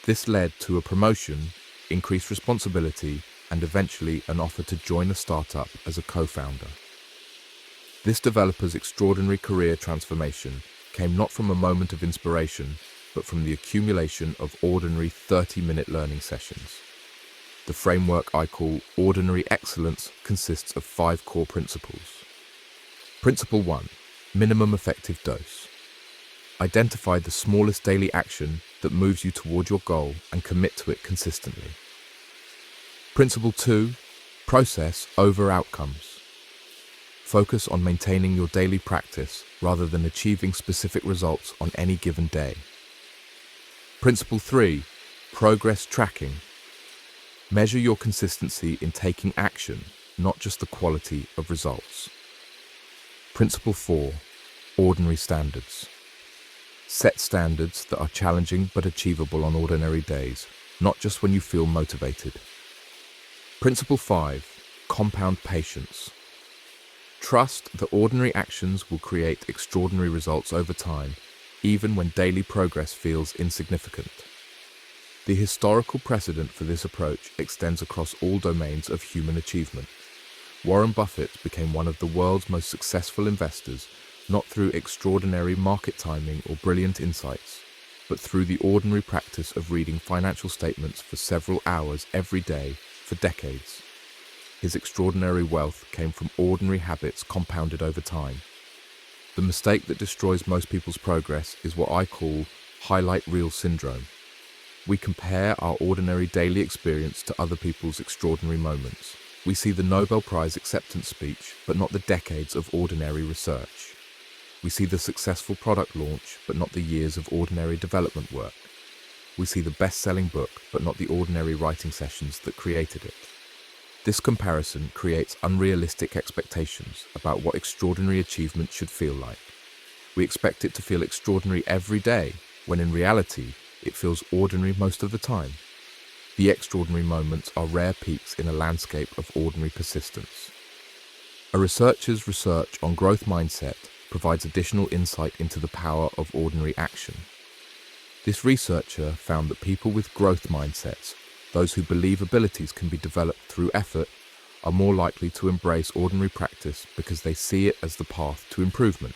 This led to a promotion, increased responsibility, and eventually an offer to join a startup as a co-founder. This developer's extraordinary career transformation came not from a moment of inspiration, but from the accumulation of ordinary 30-minute learning sessions. The framework I call Ordinary Excellence consists of 5 core principles. Principle 1. Minimum effective dose. Identify the smallest daily action that moves you toward your goal and commit to it consistently. Principle 2. Process over outcomes. Focus on maintaining your daily practice rather than achieving specific results on any given day. Principle 3. Progress tracking. Measure your consistency in taking action, not just the quality of results. Principle 4. Ordinary standards. Set standards that are challenging but achievable on ordinary days, not just when you feel motivated. Principle 5. Compound patience. Trust that ordinary actions will create extraordinary results over time, even when daily progress feels insignificant. The historical precedent for this approach extends across all domains of human achievement. Warren Buffett became one of the world's most successful investors, not through extraordinary market timing or brilliant insights, but through the ordinary practice of reading financial statements for several hours every day for decades. His extraordinary wealth came from ordinary habits compounded over time. The mistake that destroys most people's progress is what I call highlight reel syndrome. We compare our ordinary daily experience to other people's extraordinary moments. We see the Nobel Prize acceptance speech, but not the decades of ordinary research. We see the successful product launch, but not the years of ordinary development work. We see the best-selling book, but not the ordinary writing sessions that created it. This comparison creates unrealistic expectations about what extraordinary achievement should feel like. We expect it to feel extraordinary every day, when in reality, it feels ordinary most of the time. The extraordinary moments are rare peaks in a landscape of ordinary persistence. A researcher's research on growth mindset provides additional insight into the power of ordinary action. This researcher found that people with growth mindsets, those who believe abilities can be developed through effort, are more likely to embrace ordinary practice because they see it as the path to improvement.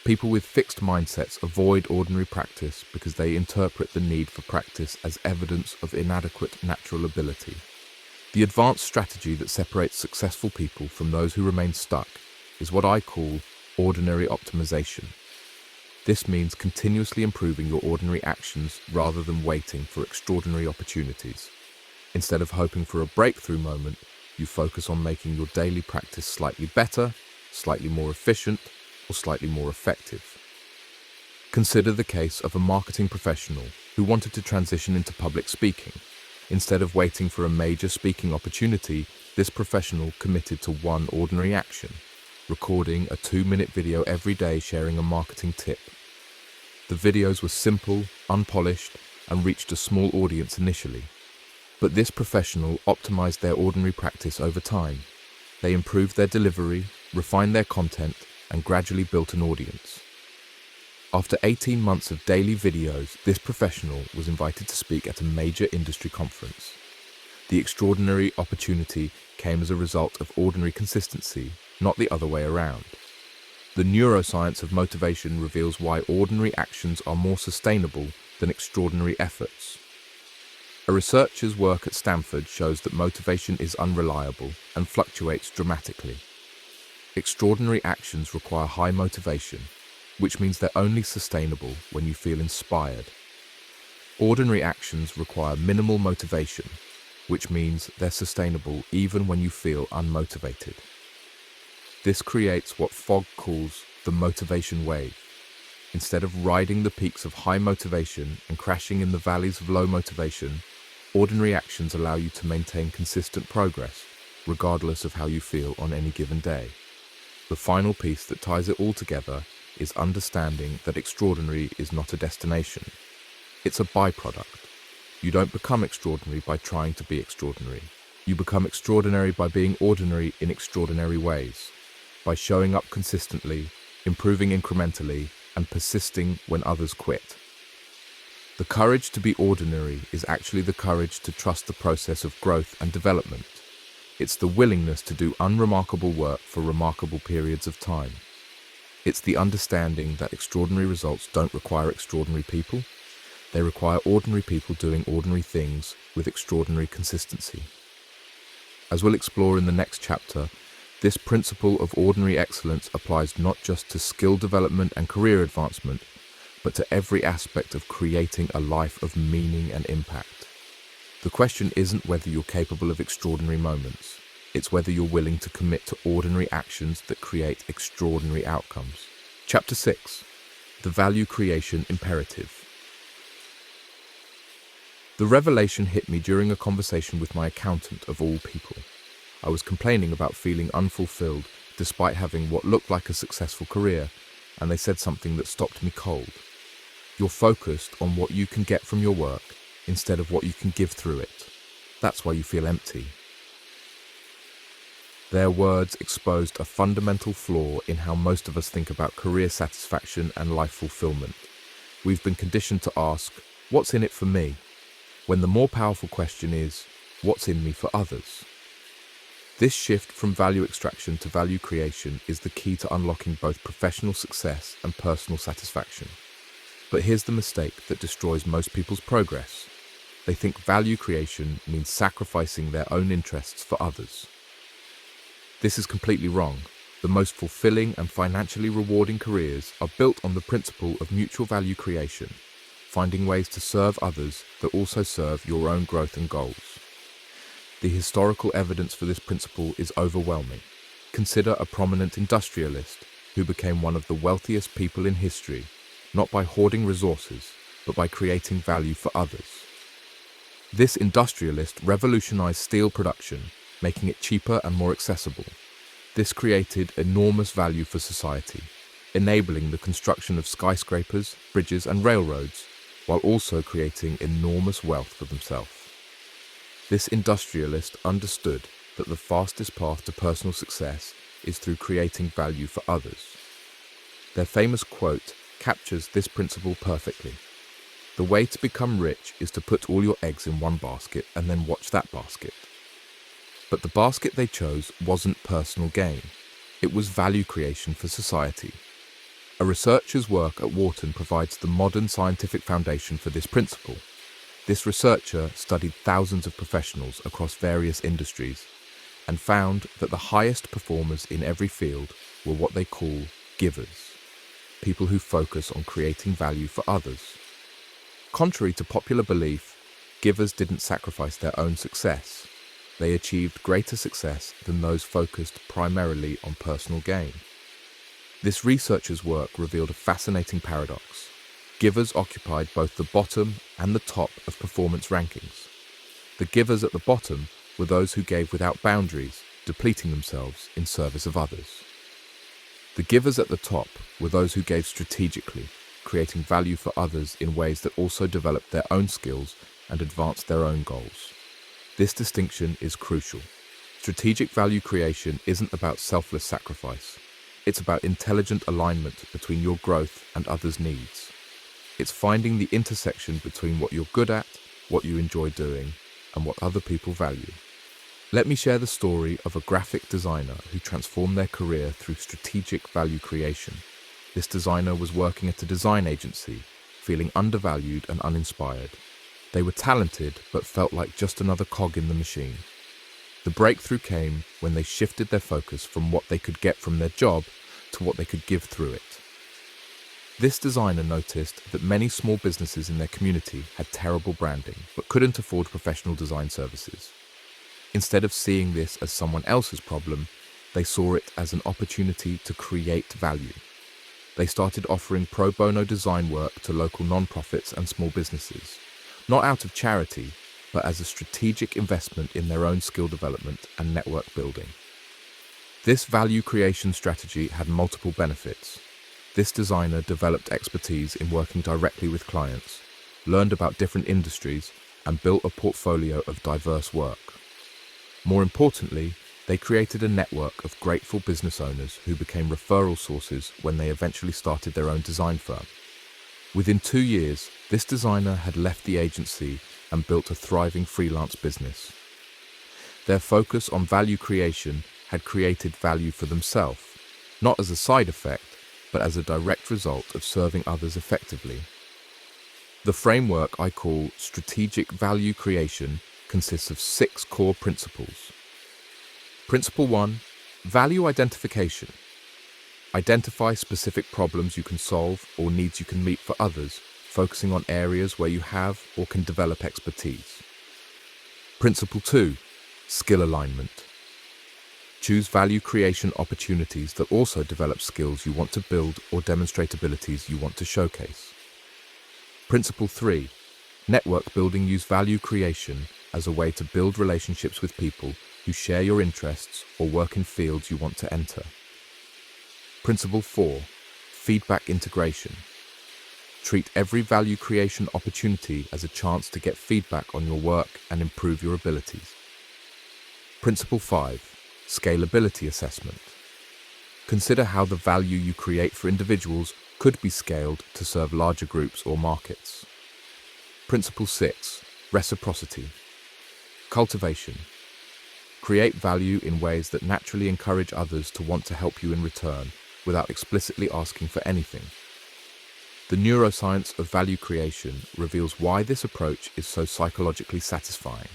People with fixed mindsets avoid ordinary practice because they interpret the need for practice as evidence of inadequate natural ability. The advanced strategy that separates successful people from those who remain stuck is what I call ordinary optimization. This means continuously improving your ordinary actions rather than waiting for extraordinary opportunities. Instead of hoping for a breakthrough moment, you focus on making your daily practice slightly better, slightly more efficient, or slightly more effective. Consider the case of a marketing professional who wanted to transition into public speaking. Instead of waiting for a major speaking opportunity, this professional committed to one ordinary action: recording a 2-minute video every day sharing a marketing tip. The videos were simple, unpolished, and reached a small audience initially. But this professional optimized their ordinary practice over time. They improved their delivery, refined their content, and gradually built an audience. After 18 months of daily videos, this professional was invited to speak at a major industry conference. The extraordinary opportunity came as a result of ordinary consistency, not the other way around. The neuroscience of motivation reveals why ordinary actions are more sustainable than extraordinary efforts. A researcher's work at Stanford shows that motivation is unreliable and fluctuates dramatically. Extraordinary actions require high motivation, which means they're only sustainable when you feel inspired. Ordinary actions require minimal motivation, which means they're sustainable even when you feel unmotivated. This creates what Fogg calls the motivation wave. Instead of riding the peaks of high motivation and crashing in the valleys of low motivation, ordinary actions allow you to maintain consistent progress, regardless of how you feel on any given day. The final piece that ties it all together is understanding that extraordinary is not a destination. It's a byproduct. You don't become extraordinary by trying to be extraordinary. You become extraordinary by being ordinary in extraordinary ways, by showing up consistently, improving incrementally, and persisting when others quit. The courage to be ordinary is actually the courage to trust the process of growth and development. It's the willingness to do unremarkable work for remarkable periods of time. It's the understanding that extraordinary results don't require extraordinary people. They require ordinary people doing ordinary things with extraordinary consistency. As we'll explore in the next chapter, this principle of ordinary excellence applies not just to skill development and career advancement, but to every aspect of creating a life of meaning and impact. The question isn't whether you're capable of extraordinary moments. It's whether you're willing to commit to ordinary actions that create extraordinary outcomes. Chapter 6. The Value Creation Imperative. The revelation hit me during a conversation with my accountant of all people. I was complaining about feeling unfulfilled despite having what looked like a successful career, and they said something that stopped me cold. You're focused on what you can get from your work instead of what you can give through it. That's why you feel empty. Their words exposed a fundamental flaw in how most of us think about career satisfaction and life fulfillment. We've been conditioned to ask, what's in it for me? When the more powerful question is, what's in me for others? This shift from value extraction to value creation is the key to unlocking both professional success and personal satisfaction. But here's the mistake that destroys most people's progress. They think value creation means sacrificing their own interests for others. This is completely wrong. The most fulfilling and financially rewarding careers are built on the principle of mutual value creation, finding ways to serve others that also serve your own growth and goals. The historical evidence for this principle is overwhelming. Consider a prominent industrialist who became one of the wealthiest people in history, not by hoarding resources, but by creating value for others. This industrialist revolutionized steel production, making it cheaper and more accessible. This created enormous value for society, enabling the construction of skyscrapers, bridges, and railroads, while also creating enormous wealth for themselves. This industrialist understood that the fastest path to personal success is through creating value for others. Their famous quote captures this principle perfectly. The way to become rich is to put all your eggs in one basket and then watch that basket. But the basket they chose wasn't personal gain. It was value creation for society. A researcher's work at Wharton provides the modern scientific foundation for this principle. This researcher studied thousands of professionals across various industries and found that the highest performers in every field were what they call givers, people who focus on creating value for others. Contrary to popular belief, givers didn't sacrifice their own success. They achieved greater success than those focused primarily on personal gain. This researcher's work revealed a fascinating paradox. Givers occupied both the bottom and the top of performance rankings. The givers at the bottom were those who gave without boundaries, depleting themselves in service of others. The givers at the top were those who gave strategically, creating value for others in ways that also developed their own skills and advanced their own goals. This distinction is crucial. Strategic value creation isn't about selfless sacrifice. It's about intelligent alignment between your growth and others' needs. It's finding the intersection between what you're good at, what you enjoy doing, and what other people value. Let me share the story of a graphic designer who transformed their career through strategic value creation. This designer was working at a design agency, feeling undervalued and uninspired. They were talented, but felt like just another cog in the machine. The breakthrough came when they shifted their focus from what they could get from their job to what they could give through it. This designer noticed that many small businesses in their community had terrible branding, but couldn't afford professional design services. Instead of seeing this as someone else's problem, they saw it as an opportunity to create value. They started offering pro bono design work to local nonprofits and small businesses, not out of charity, but as a strategic investment in their own skill development and network building. This value creation strategy had multiple benefits. This designer developed expertise in working directly with clients, learned about different industries, and built a portfolio of diverse work. More importantly, they created a network of grateful business owners who became referral sources when they eventually started their own design firm. Within 2 years, this designer had left the agency and built a thriving freelance business. Their focus on value creation had created value for themselves, not as a side effect, but as a direct result of serving others effectively. The framework I call strategic value creation consists of 6 core principles. Principle 1, value identification. Identify specific problems you can solve or needs you can meet for others, focusing on areas where you have or can develop expertise. Principle 2, skill alignment. Choose value creation opportunities that also develop skills you want to build or demonstrate abilities you want to showcase. Principle 3, network building. Use value creation as a way to build relationships with people who share your interests or work in fields you want to enter. Principle 4, feedback integration. Treat every value creation opportunity as a chance to get feedback on your work and improve your abilities. Principle 5, scalability assessment. Consider how the value you create for individuals could be scaled to serve larger groups or markets. Principle 6, reciprocity. Cultivation. Create value in ways that naturally encourage others to want to help you in return without explicitly asking for anything. The neuroscience of value creation reveals why this approach is so psychologically satisfying.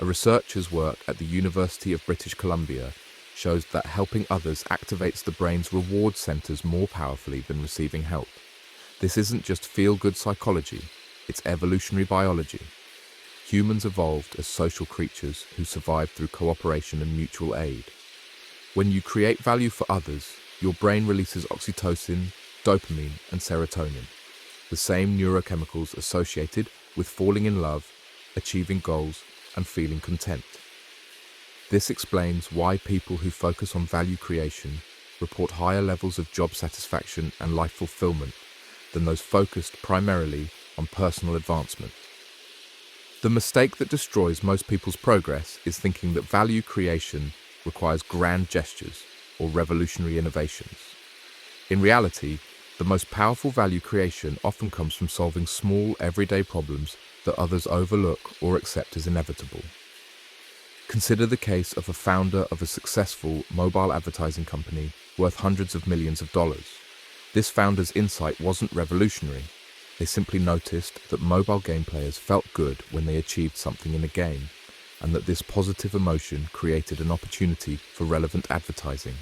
A researcher's work at the University of British Columbia shows that helping others activates the brain's reward centers more powerfully than receiving help. This isn't just feel-good psychology, it's evolutionary biology. Humans evolved as social creatures who survived through cooperation and mutual aid. When you create value for others, your brain releases oxytocin, dopamine, and serotonin, the same neurochemicals associated with falling in love, achieving goals, and feeling content. This explains why people who focus on value creation report higher levels of job satisfaction and life fulfillment than those focused primarily on personal advancement. The mistake that destroys most people's progress is thinking that value creation requires grand gestures or revolutionary innovations. In reality, the most powerful value creation often comes from solving small, everyday problems that others overlook or accept as inevitable. Consider the case of a founder of a successful mobile advertising company worth hundreds of millions of dollars. This founder's insight wasn't revolutionary. They simply noticed that mobile game players felt good when they achieved something in a game, and that this positive emotion created an opportunity for relevant advertising.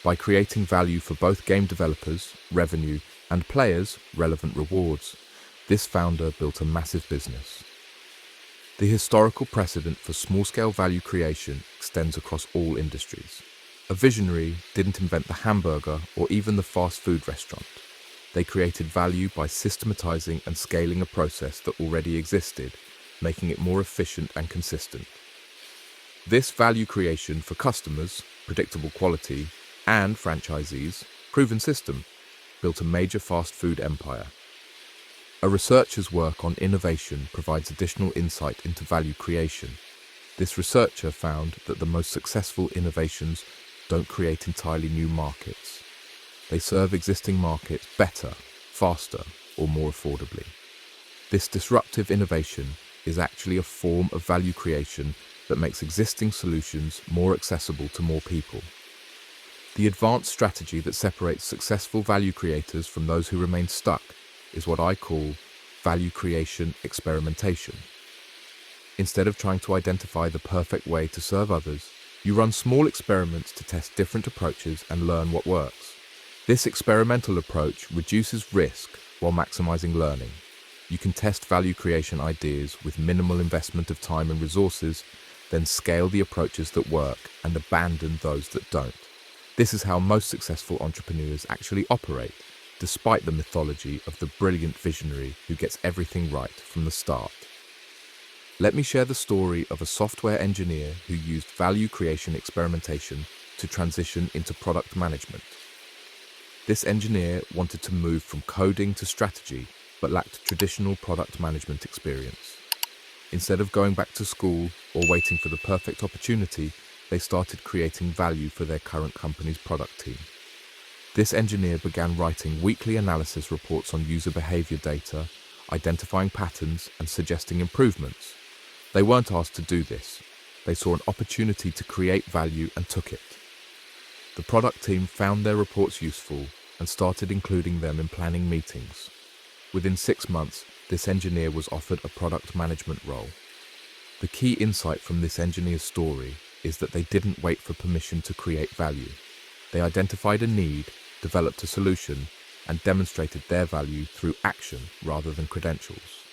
By creating value for both game developers, revenue, and players, relevant rewards, this founder built a massive business. The historical precedent for small-scale value creation extends across all industries. A visionary didn't invent the hamburger or even the fast food restaurant. They created value by systematizing and scaling a process that already existed, making it more efficient and consistent. This value creation for customers, predictable quality, and franchisees, proven system, built a major fast food empire. A researcher's work on innovation provides additional insight into value creation. This researcher found that the most successful innovations don't create entirely new markets. They serve existing markets better, faster, or more affordably. This disruptive innovation is actually a form of value creation that makes existing solutions more accessible to more people. The advanced strategy that separates successful value creators from those who remain stuck is what I call value creation experimentation. Instead of trying to identify the perfect way to serve others, you run small experiments to test different approaches and learn what works. This experimental approach reduces risk while maximizing learning. You can test value creation ideas with minimal investment of time and resources, then scale the approaches that work and abandon those that don't. This is how most successful entrepreneurs actually operate, despite the mythology of the brilliant visionary who gets everything right from the start. Let me share the story of a software engineer who used value creation experimentation to transition into product management. This engineer wanted to move from coding to strategy, but lacked traditional product management experience. Instead of going back to school or waiting for the perfect opportunity, they started creating value for their current company's product team. This engineer began writing weekly analysis reports on user behavior data, identifying patterns, and suggesting improvements. They weren't asked to do this. They saw an opportunity to create value and took it. The product team found their reports useful and started including them in planning meetings. Within 6 months, this engineer was offered a product management role. The key insight from this engineer's story is that they didn't wait for permission to create value. They identified a need, developed a solution, and demonstrated their value through action rather than credentials.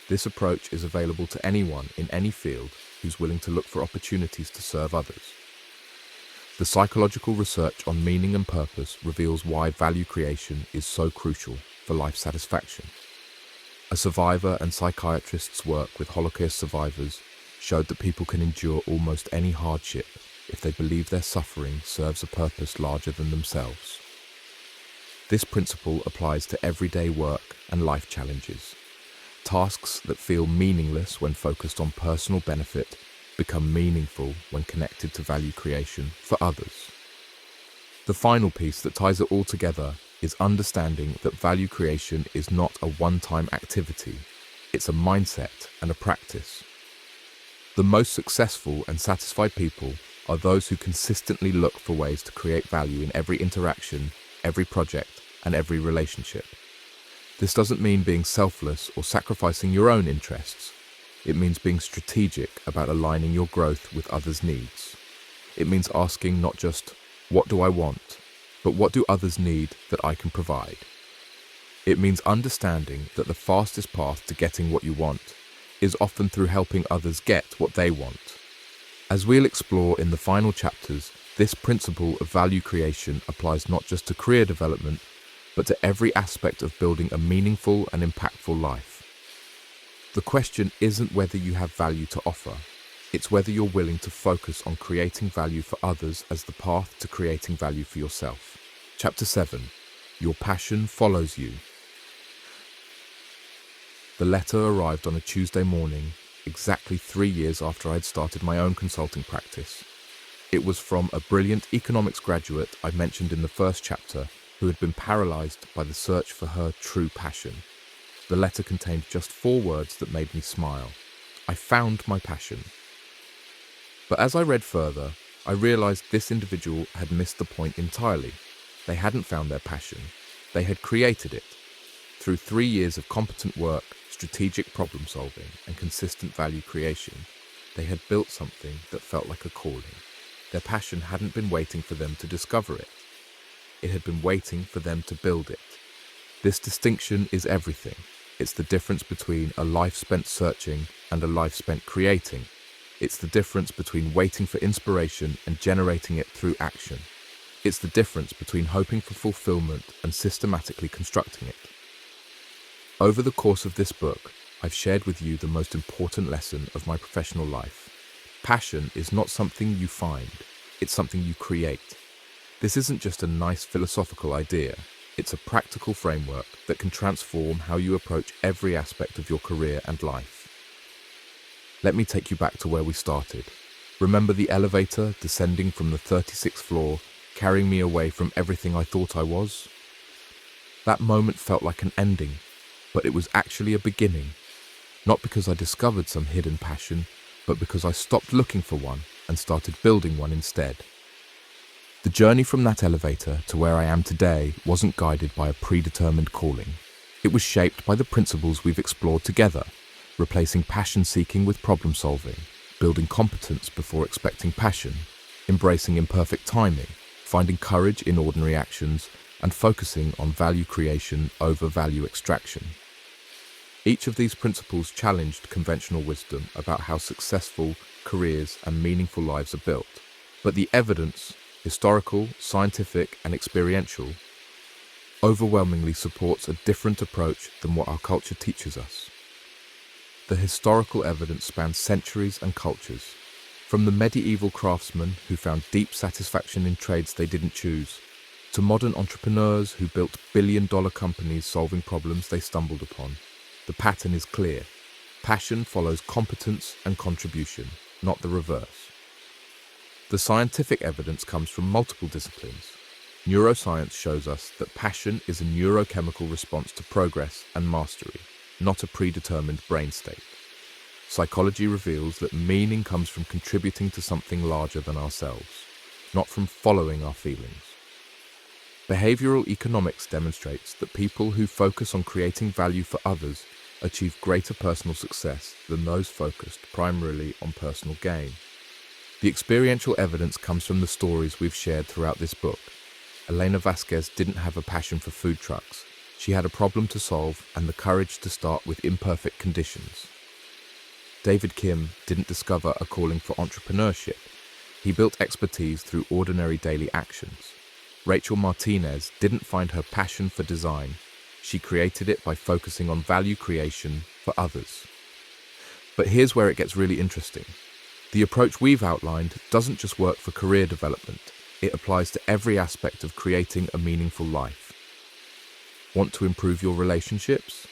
This approach is available to anyone in any field who's willing to look for opportunities to serve others. The psychological research on meaning and purpose reveals why value creation is so crucial for life satisfaction. A survivor and psychiatrist's work with Holocaust survivors showed that people can endure almost any hardship if they believe their suffering serves a purpose larger than themselves. This principle applies to everyday work and life challenges. Tasks that feel meaningless when focused on personal benefit become meaningful when connected to value creation for others. The final piece that ties it all together is understanding that value creation is not a one-time activity. It's a mindset and a practice. The most successful and satisfied people are those who consistently look for ways to create value in every interaction, every project, and every relationship. This doesn't mean being selfless or sacrificing your own interests. It means being strategic about aligning your growth with others' needs. It means asking not just, what do I want, but what do others need that I can provide? It means understanding that the fastest path to getting what you want is often through helping others get what they want. As we'll explore in the final chapters, this principle of value creation applies not just to career development, but to every aspect of building a meaningful and impactful life. The question isn't whether you have value to offer, it's whether you're willing to focus on creating value for others as the path to creating value for yourself. Chapter 7. Your passion follows you. The letter arrived on a Tuesday morning, exactly 3 years after I'd started my own consulting practice. It was from a brilliant economics graduate I mentioned in the first chapter who had been paralyzed by the search for her true passion. The letter contained just 4 words that made me smile. I found my passion. But as I read further, I realized this individual had missed the point entirely. They hadn't found their passion. They had created it. Through 3 years of competent work, strategic problem solving, and consistent value creation, they had built something that felt like a calling. Their passion hadn't been waiting for them to discover it. It had been waiting for them to build it. This distinction is everything. It's the difference between a life spent searching and a life spent creating. It's the difference between waiting for inspiration and generating it through action. It's the difference between hoping for fulfillment and systematically constructing it. Over the course of this book, I've shared with you the most important lesson of my professional life. Passion is not something you find, it's something you create. This isn't just a nice philosophical idea, it's a practical framework that can transform how you approach every aspect of your career and life. Let me take you back to where we started. Remember the elevator descending from the 36th floor, carrying me away from everything I thought I was? That moment felt like an ending, but it was actually a beginning. Not because I discovered some hidden passion, but because I stopped looking for one and started building one instead. The journey from that elevator to where I am today wasn't guided by a predetermined calling. It was shaped by the principles we've explored together, replacing passion-seeking with problem-solving, building competence before expecting passion, embracing imperfect timing, finding courage in ordinary actions, and focusing on value creation over value extraction. Each of these principles challenged conventional wisdom about how successful careers and meaningful lives are built. But the evidence, historical, scientific, and experiential, overwhelmingly supports a different approach than what our culture teaches us. The historical evidence spans centuries and cultures, from the medieval craftsmen who found deep satisfaction in trades they didn't choose, to modern entrepreneurs who built billion-dollar companies solving problems they stumbled upon. The pattern is clear. Passion follows competence and contribution, not the reverse. The scientific evidence comes from multiple disciplines. Neuroscience shows us that passion is a neurochemical response to progress and mastery, not a predetermined brain state. Psychology reveals that meaning comes from contributing to something larger than ourselves, not from following our feelings. Behavioral economics demonstrates that people who focus on creating value for others achieve greater personal success than those focused primarily on personal gain. The experiential evidence comes from the stories we've shared throughout this book. Elena Vasquez didn't have a passion for food trucks. She had a problem to solve and the courage to start with imperfect conditions. David Kim didn't discover a calling for entrepreneurship. He built expertise through ordinary daily actions. Rachel Martinez didn't find her passion for design. She created it by focusing on value creation for others. But here's where it gets really interesting. The approach we've outlined doesn't just work for career development. It applies to every aspect of creating a meaningful life. Want to improve your relationships?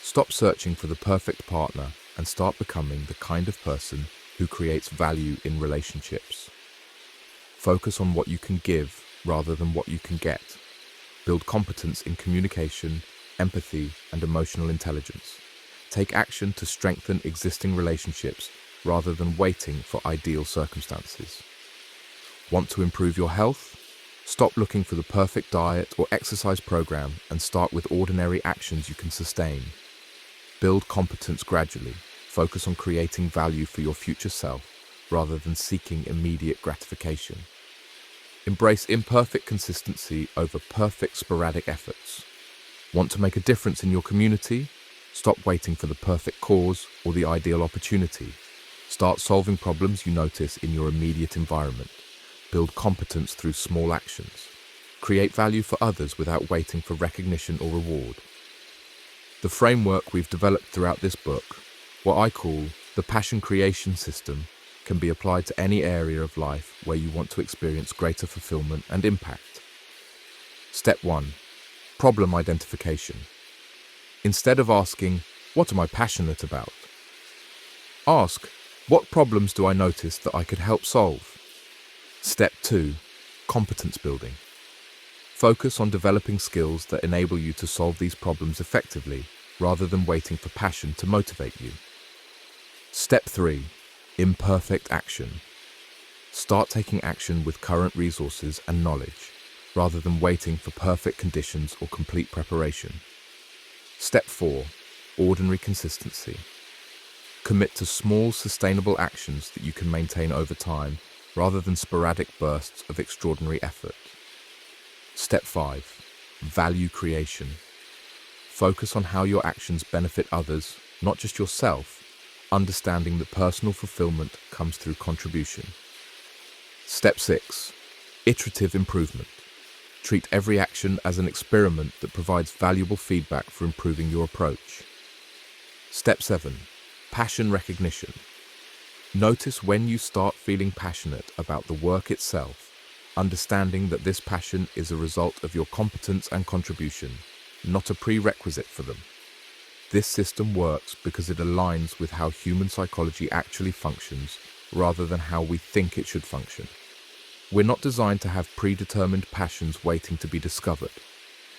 Stop searching for the perfect partner and start becoming the kind of person who creates value in relationships. Focus on what you can give rather than what you can get. Build competence in communication, empathy, and emotional intelligence. Take action to strengthen existing relationships rather than waiting for ideal circumstances. Want to improve your health? Stop looking for the perfect diet or exercise program and start with ordinary actions you can sustain. Build competence gradually. Focus on creating value for your future self rather than seeking immediate gratification. Embrace imperfect consistency over perfect sporadic efforts. Want to make a difference in your community? Stop waiting for the perfect cause or the ideal opportunity. Start solving problems you notice in your immediate environment. Build competence through small actions. Create value for others without waiting for recognition or reward. The framework we've developed throughout this book, what I call the passion creation system, can be applied to any area of life where you want to experience greater fulfillment and impact. Step 1. Problem identification. Instead of asking, "What am I passionate about?" ask, "What problems do I notice that I could help solve?" Step 2. Competence building. Focus on developing skills that enable you to solve these problems effectively rather than waiting for passion to motivate you. Step 3. Imperfect action. Start taking action with current resources and knowledge, rather than waiting for perfect conditions or complete preparation. Step 4. Ordinary consistency. Commit to small, sustainable actions that you can maintain over time, rather than sporadic bursts of extraordinary effort. Step 5. Value creation. Focus on how your actions benefit others, not just yourself, understanding that personal fulfillment comes through contribution. Step 6. Iterative improvement. Treat every action as an experiment that provides valuable feedback for improving your approach. Step 7. Passion recognition. Notice when you start feeling passionate about the work itself, understanding that this passion is a result of your competence and contribution, not a prerequisite for them. This system works because it aligns with how human psychology actually functions rather than how we think it should function. We're not designed to have predetermined passions waiting to be discovered.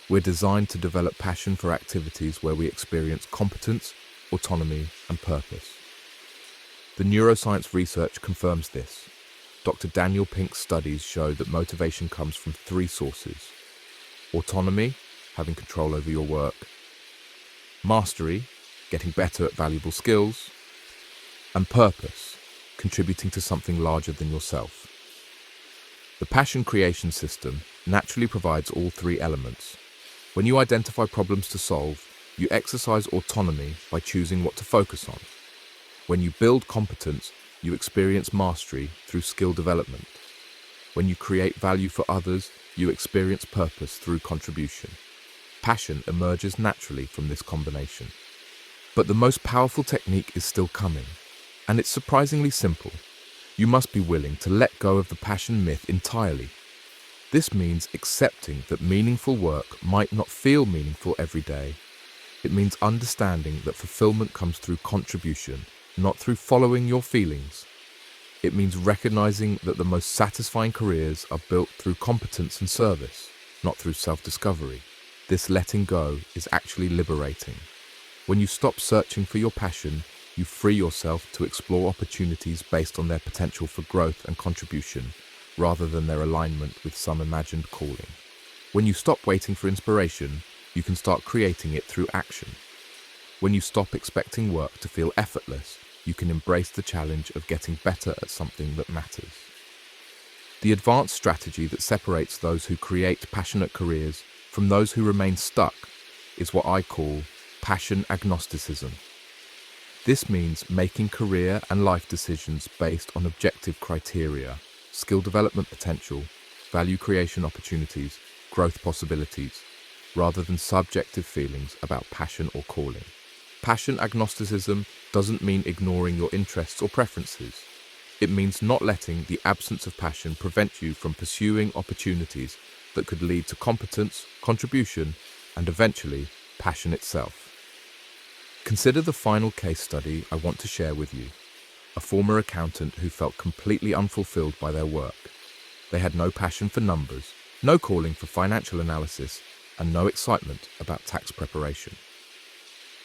We're designed to develop passion for activities where we experience competence, autonomy, and purpose. The neuroscience research confirms this. Dr. Daniel Pink's studies show that motivation comes from 3 sources: autonomy, having control over your work; mastery, getting better at valuable skills; and purpose, contributing to something larger than yourself. The passion creation system naturally provides all 3 elements. When you identify problems to solve, you exercise autonomy by choosing what to focus on. When you build competence, you experience mastery through skill development. When you create value for others, you experience purpose through contribution. Passion emerges naturally from this combination. But the most powerful technique is still coming, and it's surprisingly simple. You must be willing to let go of the passion myth entirely. This means accepting that meaningful work might not feel meaningful every day. It means understanding that fulfillment comes through contribution, not through following your feelings. It means recognizing that the most satisfying careers are built through competence and service, not through self-discovery. This letting go is actually liberating. When you stop searching for your passion, you free yourself to explore opportunities based on their potential for growth and contribution, rather than their alignment with some imagined calling. When you stop waiting for inspiration, you can start creating it through action. When you stop expecting work to feel effortless, you can embrace the challenge of getting better at something that matters. The advanced strategy that separates those who create passionate careers from those who remain stuck is what I call passion agnosticism. This means making career and life decisions based on objective criteria: skill development potential, value creation opportunities, growth possibilities, rather than subjective feelings about passion or calling. Passion agnosticism doesn't mean ignoring your interests or preferences. It means not letting the absence of passion prevent you from pursuing opportunities that could lead to competence, contribution, and eventually passion itself. Consider the final case study I want to share with you: a former accountant who felt completely unfulfilled by their work. They had no passion for numbers, no calling for financial analysis, and no excitement about tax preparation.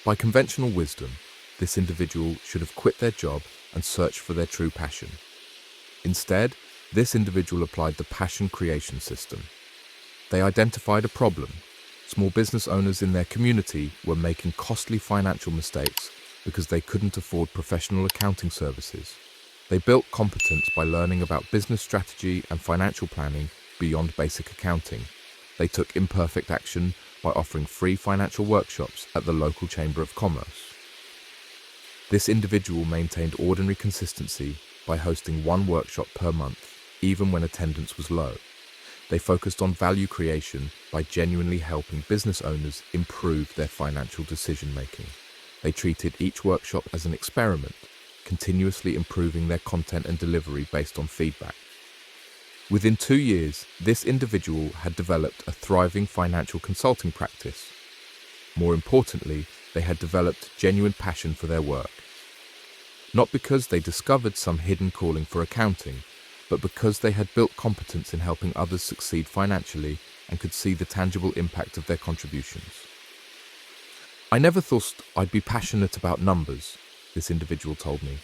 By conventional wisdom, this individual should have quit their job and search for their true passion. Instead, this individual applied the passion creation system. They identified a problem. Small business owners in their community were making costly financial mistakes because they couldn't afford professional accounting services. They built competence by learning about business strategy and financial planning beyond basic accounting. They took imperfect action by offering free financial workshops at the local Chamber of Commerce. This individual maintained ordinary consistency by hosting one workshop per month, even when attendance was low. They focused on value creation by genuinely helping business owners improve their financial decision-making. They treated each workshop as an experiment, continuously improving their content and delivery based on feedback. Within 2 years, this individual had developed a thriving financial consulting practice. More importantly, they had developed genuine passion for their work. Not because they discovered some hidden calling for accounting, but because they had built competence in helping others succeed financially and could see the tangible impact of their contributions. "I never thought I'd be passionate about numbers," this individual told me,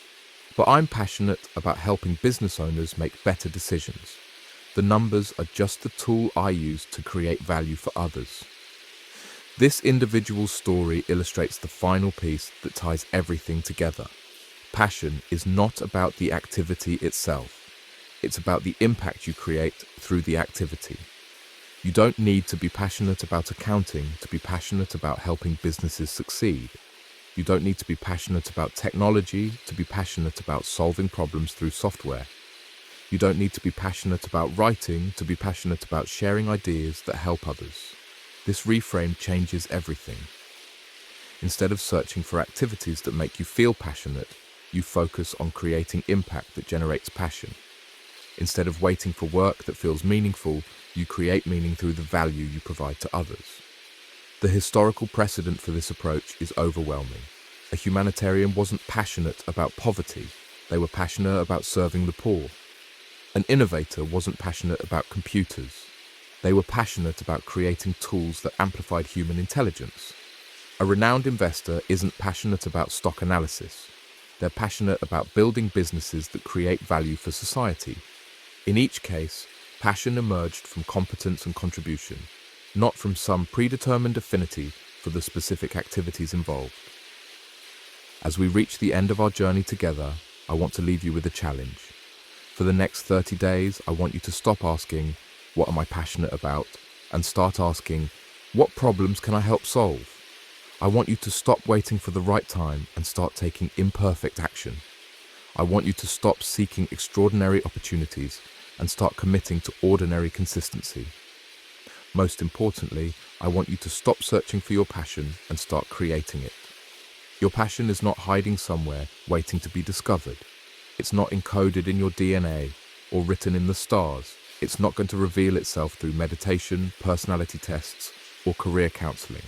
"but I'm passionate about helping business owners make better decisions. The numbers are just the tool I use to create value for others." This individual's story illustrates the final piece that ties everything together. Passion is not about the activity itself. It's about the impact you create through the activity. You don't need to be passionate about accounting to be passionate about helping businesses succeed. You don't need to be passionate about technology to be passionate about solving problems through software. You don't need to be passionate about writing to be passionate about sharing ideas that help others. This reframe changes everything. Instead of searching for activities that make you feel passionate, you focus on creating impact that generates passion. Instead of waiting for work that feels meaningful, you create meaning through the value you provide to others. The historical precedent for this approach is overwhelming. A humanitarian wasn't passionate about poverty, they were passionate about serving the poor. An innovator wasn't passionate about computers. They were passionate about creating tools that amplified human intelligence. A renowned investor isn't passionate about stock analysis. They're passionate about building businesses that create value for society. In each case, passion emerged from competence and contribution, not from some predetermined affinity for the specific activities involved. As we reach the end of our journey together, I want to leave you with a challenge. For the next 30 days, I want you to stop asking, "What am I passionate about?" and start asking, "What problems can I help solve?" I want you to stop waiting for the right time and start taking imperfect action. I want you to stop seeking extraordinary opportunities and start committing to ordinary consistency. Most importantly, I want you to stop searching for your passion and start creating it. Your passion is not hiding somewhere waiting to be discovered. It's not encoded in your DNA or written in the stars. It's not going to reveal itself through meditation, personality tests, or career counseling.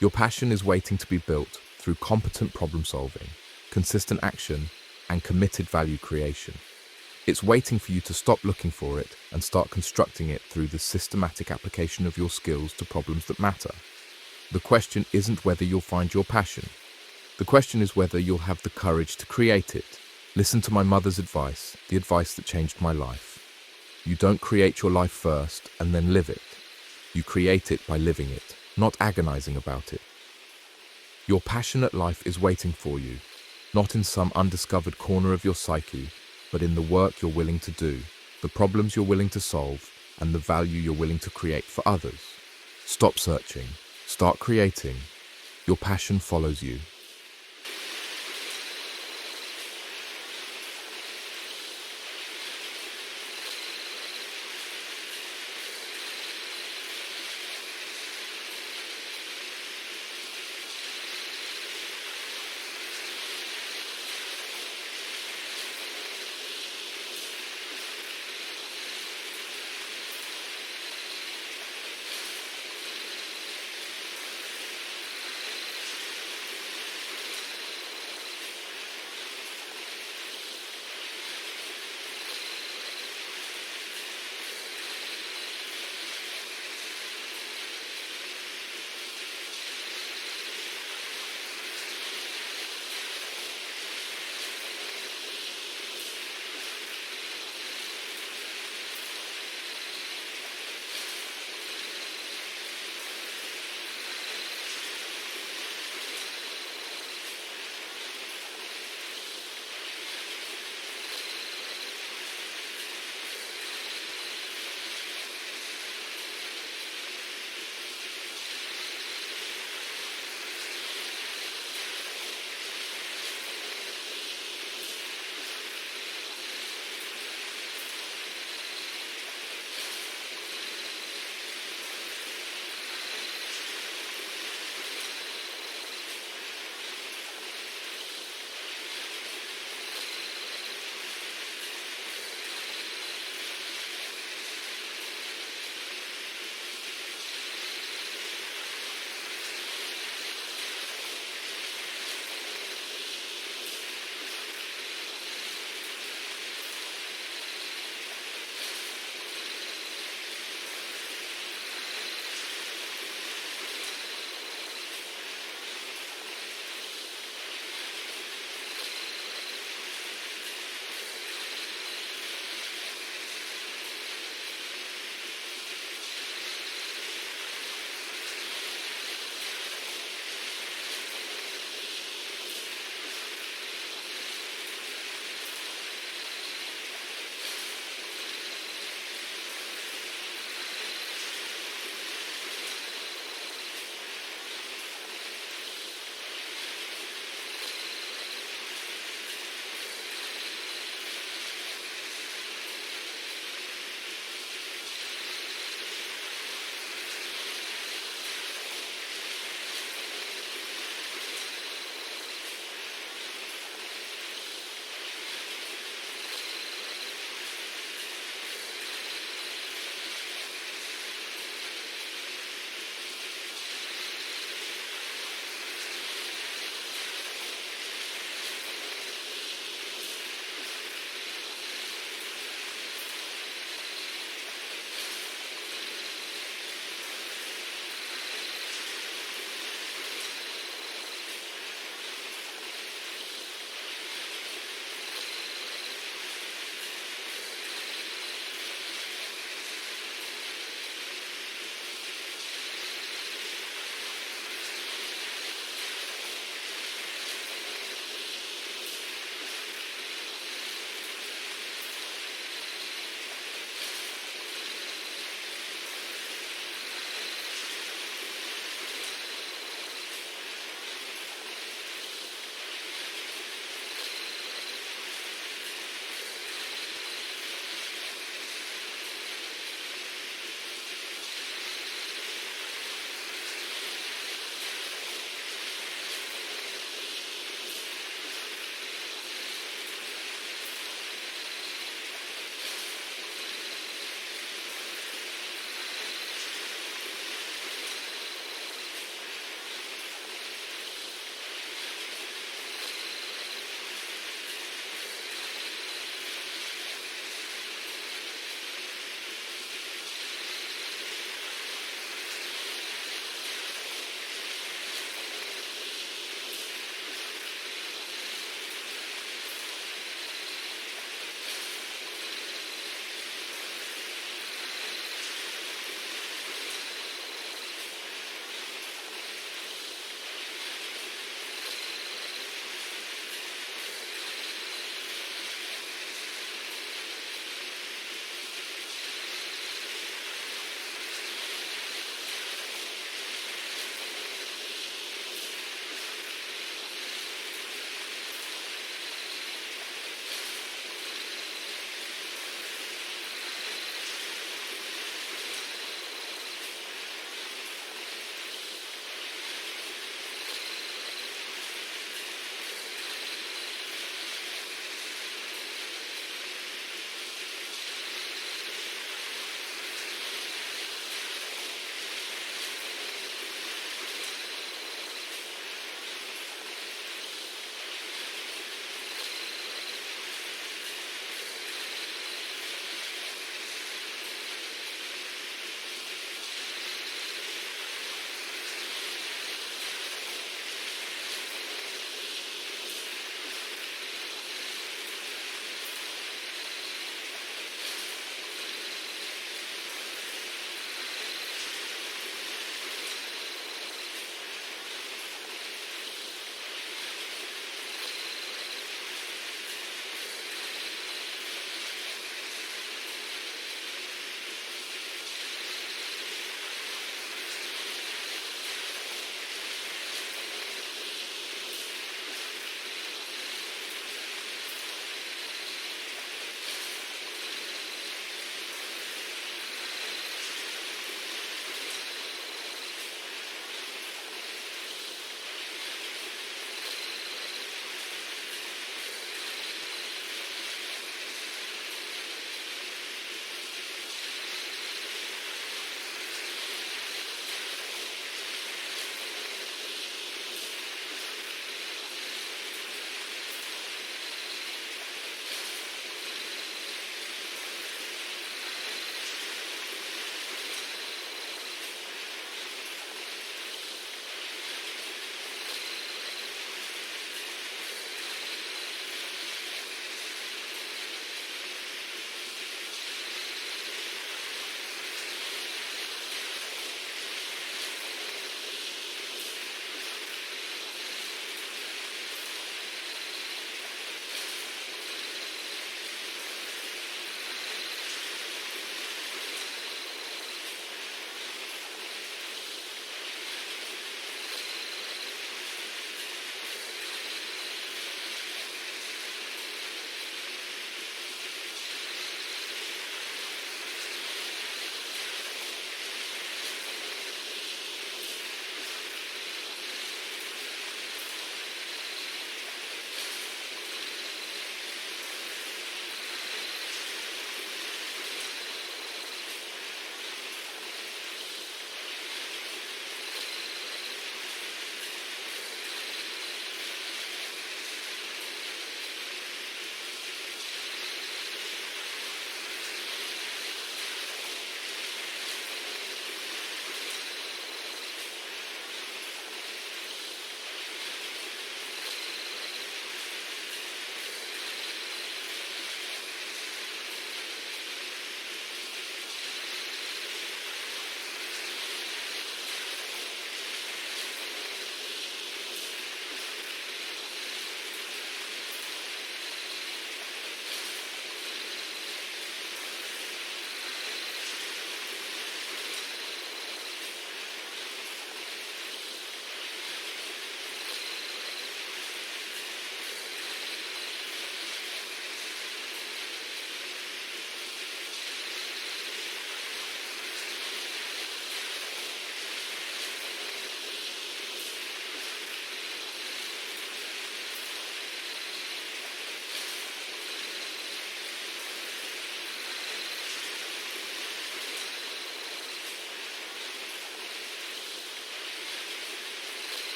Your passion is waiting to be built through competent problem solving, consistent action, and committed value creation. It's waiting for you to stop looking for it and start constructing it through the systematic application of your skills to problems that matter. The question isn't whether you'll find your passion. The question is whether you'll have the courage to create it. Listen to my mother's advice, the advice that changed my life. You don't create your life first and then live it. You create it by living it, not agonizing about it. Your passionate life is waiting for you, not in some undiscovered corner of your psyche, but in the work you're willing to do, the problems you're willing to solve, and the value you're willing to create for others. Stop searching. Start creating. Your passion follows you.